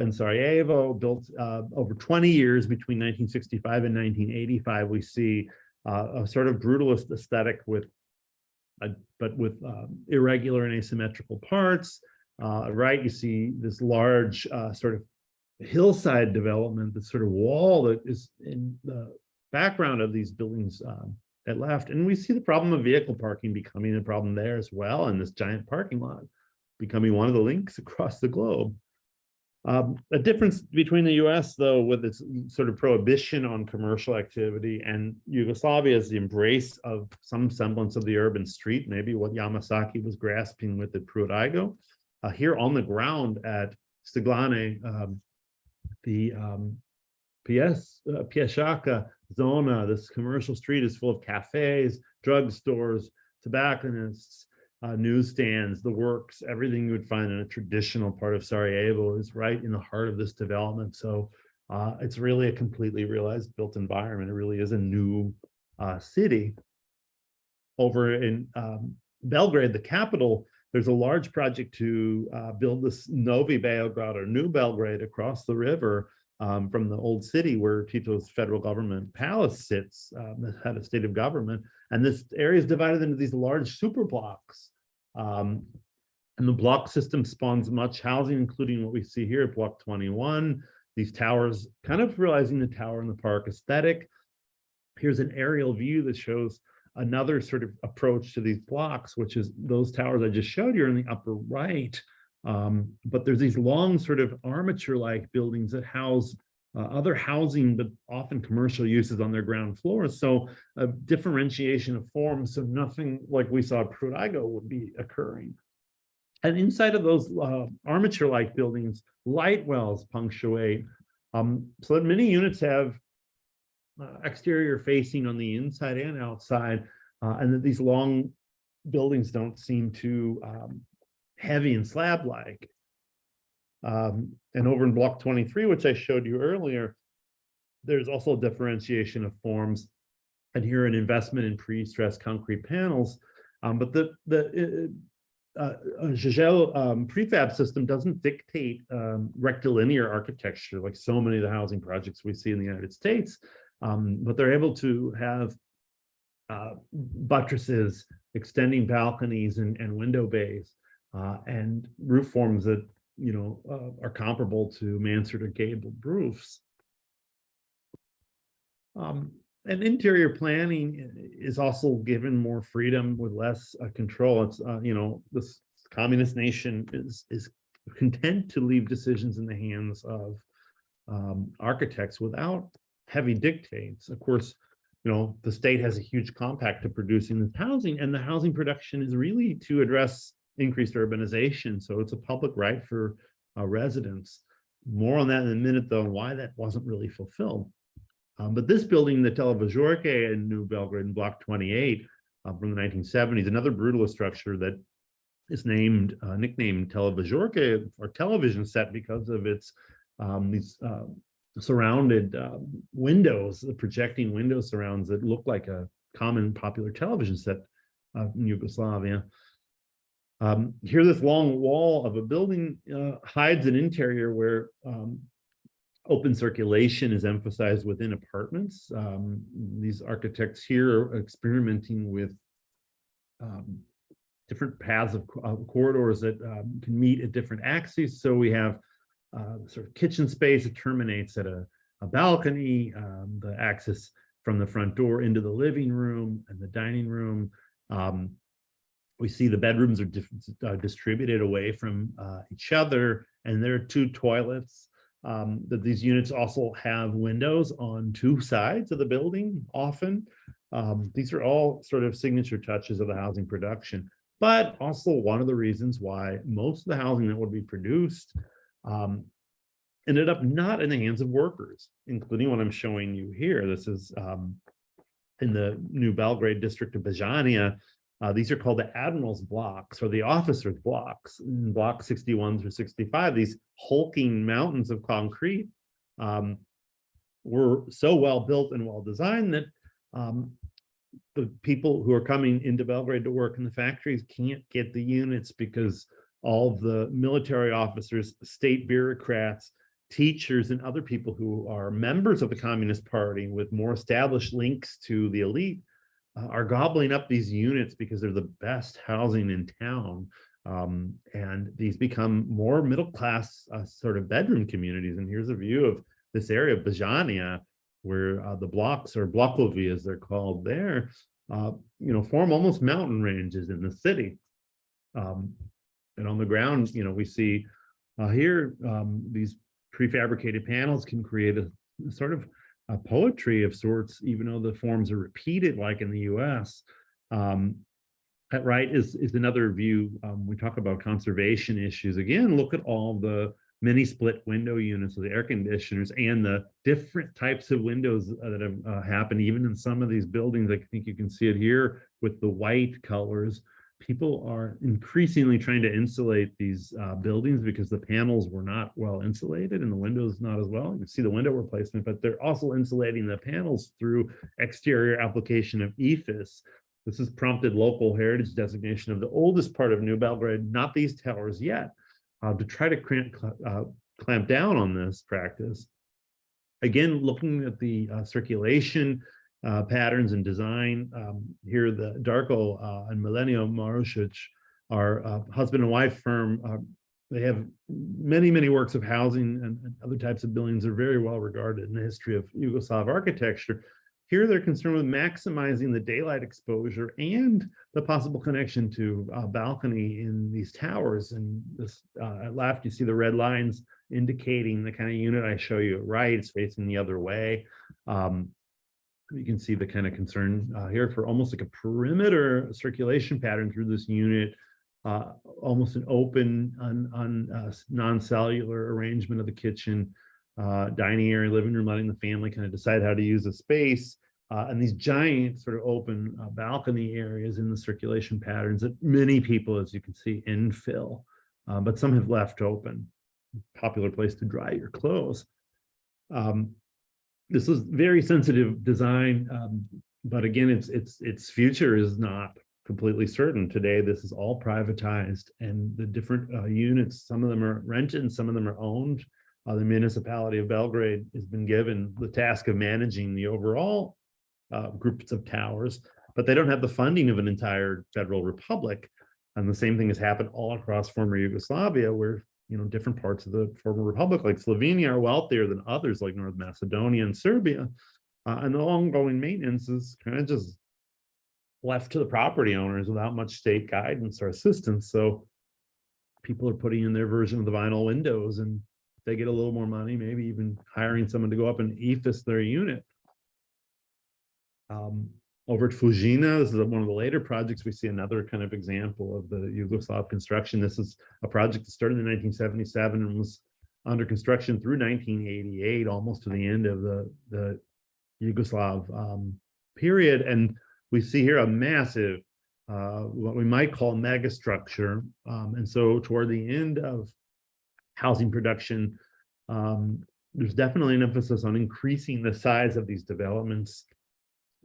in Sarajevo, built over 20 years between 1965 and 1985. We see a sort of brutalist aesthetic with irregular and asymmetrical parts. Right, you see this large sort of hillside development, this sort of wall that is in the background of these buildings at left. And we see the problem of vehicle parking becoming a problem there as well, and this giant parking lot becoming one of the links across the globe. A difference between the US, though, with its sort of prohibition on commercial activity, and Yugoslavia is the embrace of some semblance of the urban street, maybe what Yamasaki was grasping with at Pruitt-Igoe. Here on the ground at Steedman, the Pješaka Zona, this commercial street, is full of cafes, drugstores, tobacconists, newsstands, the works, everything you would find in a traditional part of Sarajevo is right in the heart of this development. So it's really a completely realized built environment. It really is a new city. Over in Belgrade, the capital, there's a large project to build this Novi Beograd, or New Belgrade, across the river from the old city where Tito's federal government palace sits, that had a state of government. And this area is divided into these large super blocks. And the block system spawns much housing, including what we see here at Block 21. These towers, kind of realizing the tower in the park aesthetic. Here's an aerial view that shows another sort of approach to these blocks, which is those towers I just showed you in the upper right. But there's these long sort of armature-like buildings that house other housing, but often commercial uses on their ground floors. So a differentiation of forms, so nothing like we saw at Pruitt-Igoe would be occurring. And inside of those armature-like buildings, light wells punctuate. So that many units have exterior facing on the inside and outside, and that these long buildings don't seem too heavy and slab-like. And over in Block 23, which I showed you earlier, there's also differentiation of forms, and here an investment in pre-stressed concrete panels. But the Zagel prefab system doesn't dictate rectilinear architecture like so many of the housing projects we see in the United States. But they're able to have buttresses, extending balconies and window bays, and roof forms that are comparable to mansard or gabled roofs. And interior planning is also given more freedom with less control. It's this communist nation is content to leave decisions in the hands of architects without heavy dictates. Of course, the state has a huge compact to producing this housing, and the housing production is really to address increased urbanization. So it's a public right for residents. More on that in a minute, though, and why that wasn't really fulfilled. But this building, the Televizorke in New Belgrade in Block 28 from the 1970s, another brutalist structure that is nicknamed Televizorke, or television set, because of its these surrounded windows, the projecting window surrounds that look like a common popular television set in Yugoslavia. Here, this long wall of a building hides an interior where open circulation is emphasized within apartments. These architects here are experimenting with different paths of corridors that can meet at different axes. So we have sort of kitchen space that terminates at a balcony, the access from the front door into the living room and the dining room. We see the bedrooms are distributed away from each other, and there are two toilets. That these units also have windows on two sides of the building often. These are all sort of signature touches of the housing production, but also one of the reasons why most of the housing that would be produced ended up not in the hands of workers, including what I'm showing you here. This is in the New Belgrade district of Bajania. These are called the Admiral's Blocks, or the Officers' Blocks. In Block 61 through 65, these hulking mountains of concrete were so well built and well designed that the people who are coming into Belgrade to work in the factories can't get the units because all of the military officers, state bureaucrats, teachers, and other people who are members of the Communist Party with more established links to the elite are gobbling up these units because they're the best housing in town. And these become more middle-class sort of bedroom communities. And here's a view of this area of Bajania, where the blocks, or Blocovi as they're called there, form almost mountain ranges in the city. And on the ground, we see here, these prefabricated panels can create a sort of a poetry of sorts, even though the forms are repeated like in the US. At right is another view. We talk about conservation issues. Again, look at all the mini split window units with the air conditioners and the different types of windows that have happened even in some of these buildings. I think you can see it here with the white colors. people are increasingly trying to insulate these buildings because the panels were not well insulated and the windows not as well. You can see the window replacement, but they're also insulating the panels through exterior application of EFIS. This has prompted local heritage designation of the oldest part of New Belgrade, not these towers yet, to try to clamp down on this practice. Again, looking at the circulation patterns and design, here the Darko and Milenio Marušić are husband and wife firm. They have many, many works of housing and other types of buildings. Are very well regarded in the history of Yugoslav architecture. Here they're concerned with maximizing the daylight exposure and the possible connection to a balcony in these towers. And this at left, you see the red lines indicating the kind of unit I show you at right. It's facing the other way. You can see the kind of concern here for almost like a perimeter circulation pattern through this unit, almost an open, non-cellular arrangement of the kitchen, dining area, living room, letting the family kind of decide how to use the space, and these giant sort of open balcony areas in the circulation patterns that many people, as you can see, infill, but some have left open. Popular place to dry your clothes. This is very sensitive design, but again, its future is not completely certain. Today, this is all privatized, and the different units, some of them are rented and some of them are owned. The municipality of Belgrade has been given the task of managing the overall groups of towers, but they don't have the funding of an entire federal republic. And the same thing has happened all across former Yugoslavia, where different parts of the former republic, like Slovenia, are wealthier than others, like North Macedonia and Serbia. And the ongoing maintenance is kind of just left to the property owners without much state guidance or assistance. So people are putting in their version of the vinyl windows, and they get a little more money, maybe even hiring someone to go up and EFIS their unit. Over at Fujina, this is one of the later projects. We see another kind of example of the Yugoslav construction. This is a project that started in 1977 and was under construction through 1988, almost to the end of the Yugoslav period. And we see here a massive, what we might call megastructure. And so toward the end of housing production, there's definitely an emphasis on increasing the size of these developments,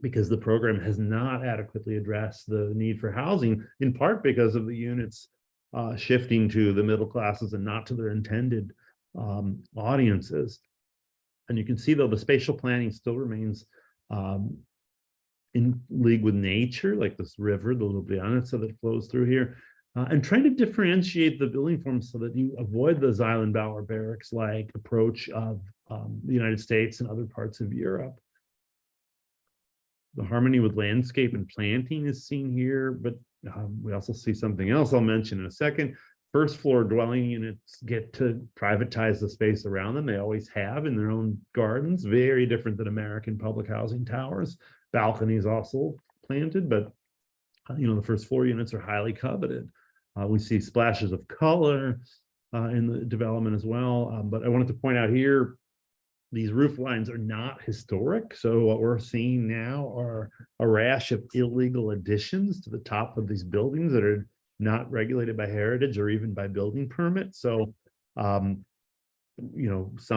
because the program has not adequately addressed the need for housing, in part because of the units shifting to the middle classes and not to their intended audiences. And you can see, though, the spatial planning still remains in league with nature, like this river, the Ljubljana, that flows through here, and trying to differentiate the building forms so that you avoid the Zeilenbauer barracks-like approach of the United States and other parts of Europe. The harmony with landscape and planting is seen here, but we also see something else I'll mention in a second. First floor dwelling units get to privatize the space around them. They always have in their own gardens, very different than American public housing towers. Balconies also planted, but the first floor units are highly coveted. We see splashes of color in the development as well. But I wanted to point out here, these roof lines are not historic. So what we're seeing now are a rash of illegal additions to the top of these buildings that are not regulated by heritage or even by building permit. So, some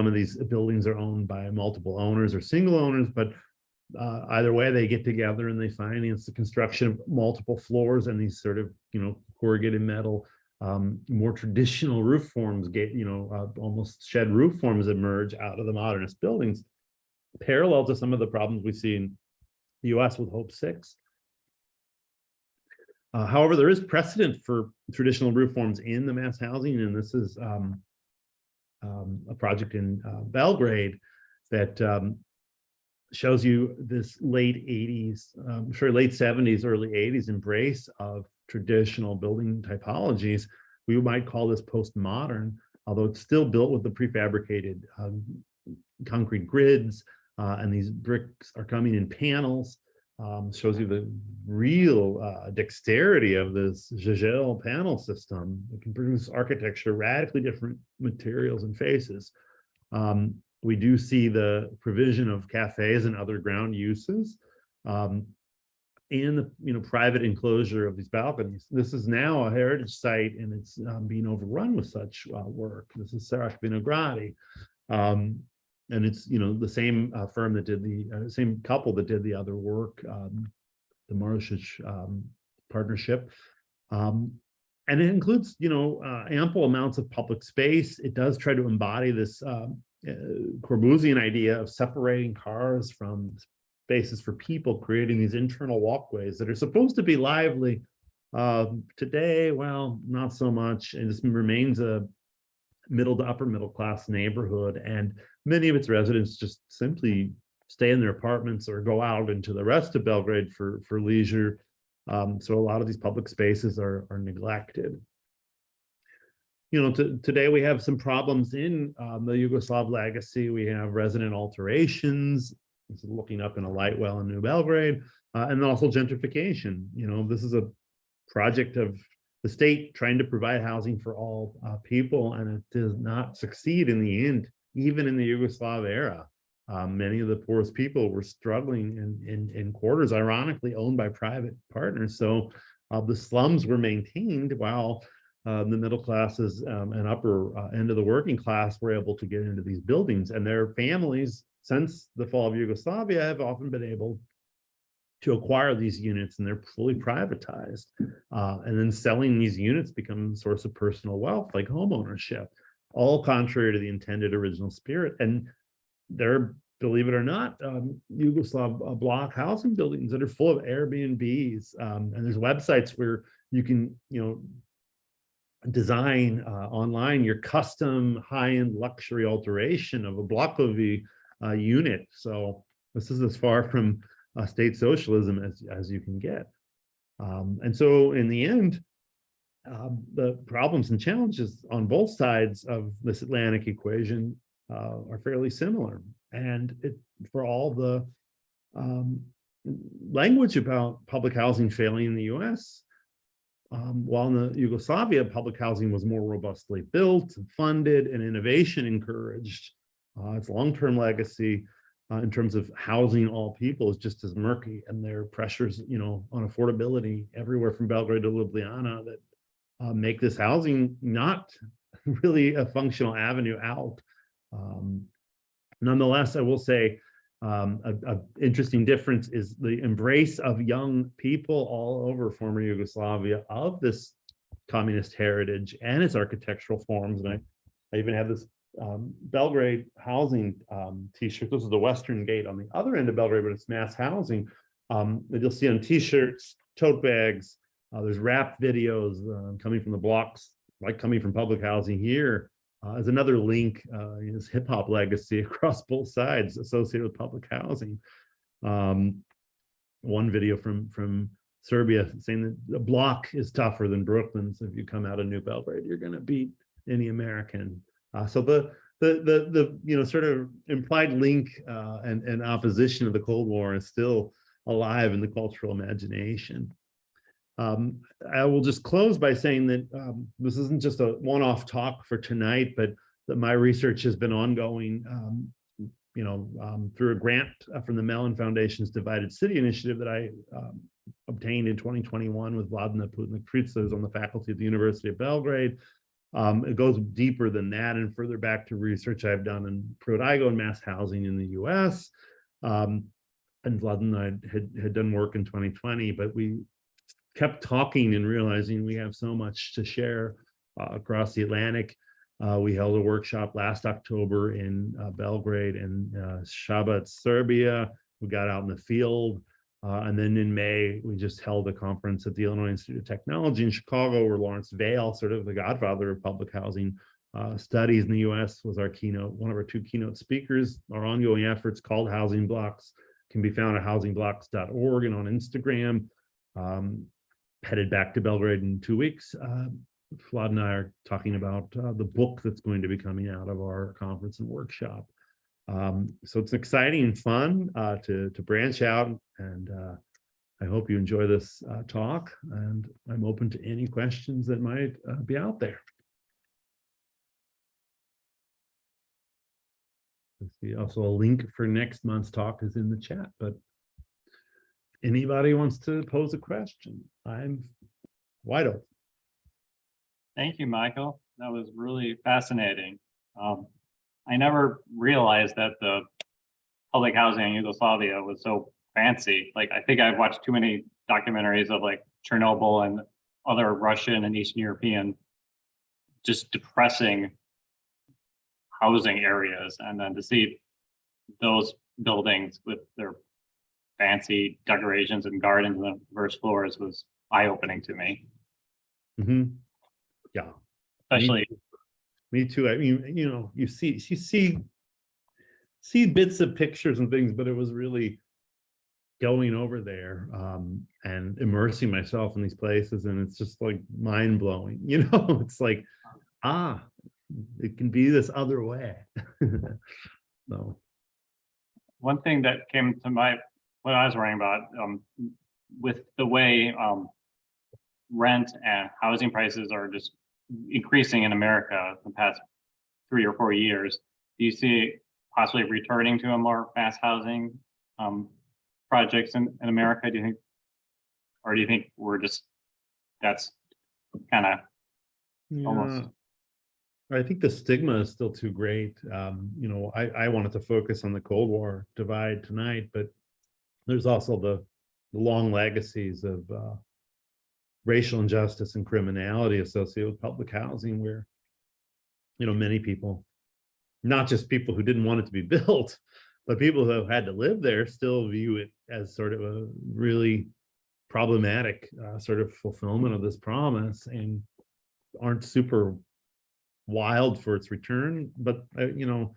of these buildings are owned by multiple owners or single owners, but either way, they get together and they finance the construction of multiple floors, and these sort of, corrugated metal, more traditional roof forms almost shed roof forms emerge out of the modernist buildings, parallel to some of the problems we see in the US with Hope 6. However, there is precedent for traditional roof forms in the mass housing, and this is a project in Belgrade that shows you this late 70s, early 80s embrace of traditional building typologies. We might call this postmodern, although it's still built with the prefabricated concrete grids, and these bricks are coming in panels. Shows you the real dexterity of this Jagel panel system. It can produce architecture, radically different materials and faces. We do see the provision of cafes and other ground uses. in the private enclosure of these balconies. This is now a heritage site, and it's being overrun with such work. This is SAH Vinogradi. And it's the same firm that did the same couple that did the other work, the Marusic partnership, and it includes ample amounts of public space. It does try to embody this Corbusian idea of separating cars from spaces for people, creating these internal walkways that are supposed to be lively. Today, well, not so much, and this remains a middle to upper middle class neighborhood, and many of its residents just simply stay in their apartments or go out into the rest of Belgrade for leisure. So a lot of these public spaces are neglected. Today we have some problems in the Yugoslav legacy. We have resident alterations. This is looking up in a light well in New Belgrade, and then also gentrification. This is a project of the state trying to provide housing for all people, and it does not succeed in the end, even in the Yugoslav era. Many of the poorest people were struggling in quarters, ironically, owned by private partners. So the slums were maintained while the middle classes and upper end of the working class were able to get into these buildings. And their families, since the fall of Yugoslavia, have often been able to acquire these units, and they're fully privatized. And then selling these units becomes a source of personal wealth, like home ownership, all contrary to the intended original spirit. And there, believe it or not, Yugoslav block housing buildings that are full of Airbnbs. And there's websites where you can, design online your custom high-end luxury alteration of a Blockovi unit. So this is as far from state socialism as you can get. And so in the end, the problems and challenges on both sides of this Atlantic equation are fairly similar. And for all the language about public housing failing in the US, while in the Yugoslavia, public housing was more robustly built, funded, and innovation encouraged, its long-term legacy in terms of housing all people is just as murky, and there are pressures, on affordability everywhere from Belgrade to Ljubljana that make this housing not really a functional avenue out. Nonetheless, I will say an interesting difference is the embrace of young people all over former Yugoslavia of this communist heritage and its architectural forms. And I even have this Belgrade housing t-shirt. This is the Western Gate on the other end of Belgrade, but it's mass housing that you'll see on t-shirts, tote bags. There's rap videos coming from the Blocs, like coming from public housing here. As another link, is hip hop legacy across both sides associated with public housing. One video from Serbia saying that the block is tougher than Brooklyn. So if you come out of New Belgrade, you're going to beat any American. So the sort of implied link and opposition of the Cold War is still alive in the cultural imagination. I will just close by saying that this isn't just a one-off talk for tonight, but that my research has been ongoing, through a grant from the Mellon Foundation's Divided City Initiative that I obtained in 2021 with Vladimir Putnik-Fritz, who's on the faculty at the University of Belgrade. It goes deeper than that and further back to research I've done in Prodaigo and mass housing in the US. And Vladimir and I had done work in 2020, but we kept talking and realizing we have so much to share across the Atlantic. We held a workshop last October in Belgrade and Šabac, Serbia. We got out in the field. And then in May, we just held a conference at the Illinois Institute of Technology in Chicago, where Lawrence Vail, sort of the godfather of public housing studies in the US, was our keynote, one of our two keynote speakers. Our ongoing efforts, called Housing Blocs, can be found at housingblocks.org and on Instagram. Headed back to Belgrade in 2 weeks. Vlad and I are talking about the book that's going to be coming out of our conference and workshop. So it's exciting and fun to branch out, and I hope you enjoy this talk, and I'm open to any questions that might be out there. Let's see, also a link for next month's talk is in the chat, but anybody wants to pose a question, I'm wide open. Thank you, Michael. That was really fascinating. I never realized that the public housing in Yugoslavia was so fancy. Like, I think I've watched too many documentaries of like Chernobyl and other Russian and Eastern European just depressing housing areas. And then to see those buildings with their fancy decorations and gardens on the first floors was eye-opening to me. Mhm. Yeah, Especially, me too. I mean, you see bits of pictures and things, but it was really going over there and immersing myself in these places, and it's just like mind blowing. It's like, it can be this other way. So one thing that came to what I was writing about, with the way rent and housing prices are just increasing in America the past 3 or 4 years, do you see possibly returning to a more fast housing projects in America? Do you think, or do you think that's kind of almost? I think the stigma is still too great. I wanted to focus on the Cold War divide tonight, but there's also the long legacies of racial injustice and criminality associated with public housing, where many people, not just people who didn't want it to be built, but people who had to live there, still view it as sort of a really problematic sort of fulfillment of this promise, and aren't super wild for its return. But there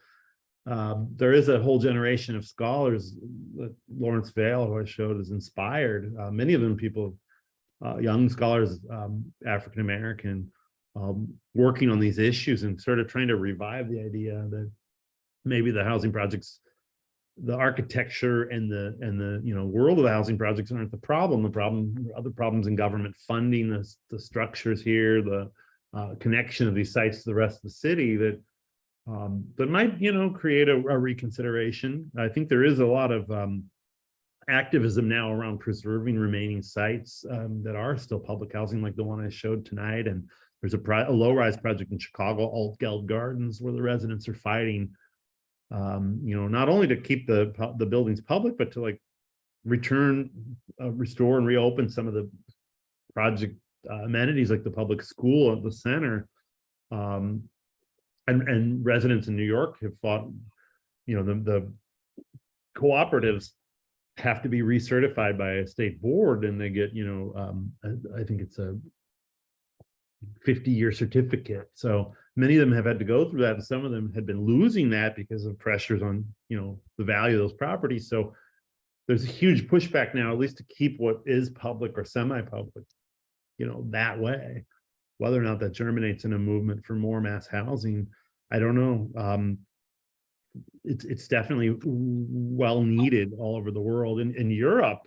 is a whole generation of scholars that Lawrence Vail, who I showed, is inspired. Many of them people, young scholars, African American, working on these issues and sort of trying to revive the idea that maybe the housing projects, the architecture and the world of the housing projects aren't the problem. The problem, other problems in government funding, the structures here, the connection of these sites to the rest of the city that might create a reconsideration. I think there is a lot of activism now around preserving remaining sites that are still public housing, like the one I showed tonight. And there's a low-rise project in Chicago, Altgeld Gardens, where the residents are fighting, not only to keep the buildings public, but to like restore and reopen some of the project amenities, like the public school at the center. And residents in New York have fought, the cooperatives have to be recertified by a state board, and they get, I think it's a 50-year certificate. So many of them have had to go through that, and some of them had been losing that because of pressures on, the value of those properties. So there's a huge pushback now, at least to keep what is public or semi-public, that way. Whether or not that germinates in a movement for more mass housing, I don't know. It's definitely well needed all over the world. In Europe,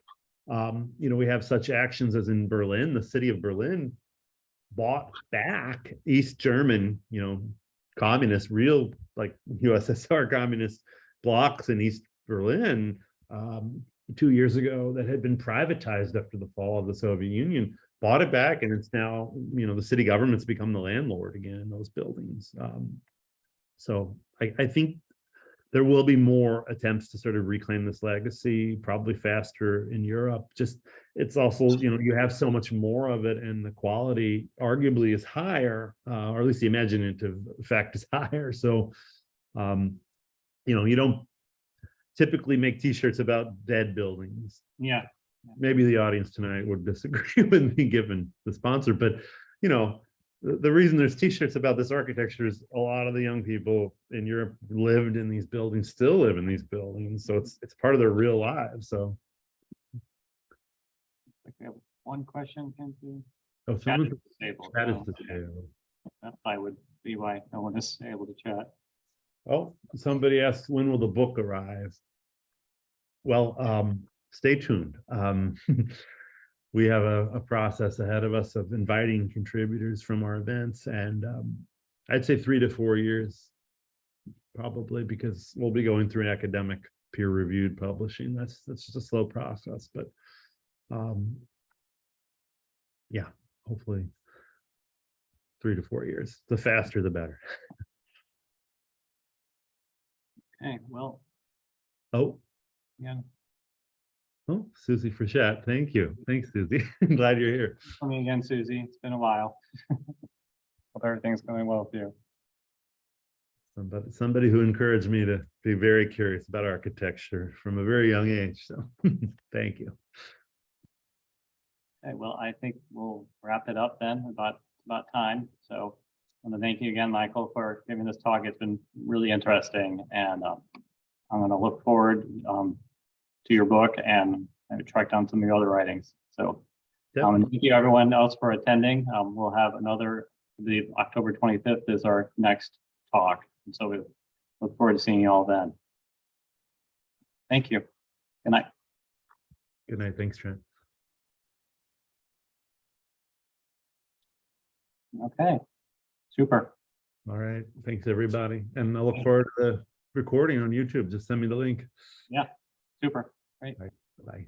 we have such actions as in Berlin. The city of Berlin bought back East German, communist, real like USSR communist blocks in East Berlin 2 years ago that had been privatized after the fall of the Soviet Union. Bought it back, and it's now, the city government's become the landlord again in those buildings. So I think there will be more attempts to sort of reclaim this legacy, probably faster in Europe. Just, it's also, you have so much more of it, and the quality arguably is higher, or at least the imaginative effect is higher. So, you don't typically make t-shirts about dead buildings. Yeah. Maybe the audience tonight would disagree with me given the sponsor, but the reason there's t-shirts about this architecture is a lot of the young people in Europe lived in these buildings, still live in these buildings, so it's part of their real lives. So We have one question. oh, Chat is someone, disabled. that is so disabled. that probably would be why no one is able to chat. Oh, somebody asked, when will the book arrive? Well, stay tuned. We have a process ahead of us of inviting contributors from our events, and I'd say 3 to 4 years, probably, because we'll be going through an academic peer-reviewed publishing. That's just a slow process, but Yeah, hopefully 3 to 4 years. The faster, the better. Okay, well, Oh, yeah, oh, Susie Frechette. Thank you. Thanks, Susie. I'm glad you're here. coming again, Susie. It's been a while. Hope everything's going well with you. Somebody who encouraged me to be very curious about architecture from a very young age. So thank you. Okay, well, I think we'll wrap it up then, about time. So I want to thank you again, Michael, for giving this talk. It's been really interesting, and I'm going to look forward to your book and maybe track down some of your other writings. So and thank you everyone else for attending. We'll have another, the October 25th is our next talk. And so we look forward to seeing you all then. Thank you. Good night. Good night. Thanks, Trent. Okay, super. All right. Thanks, everybody. And I look forward to the recording on YouTube. Just send me the link. Yeah, super. Great. Bye.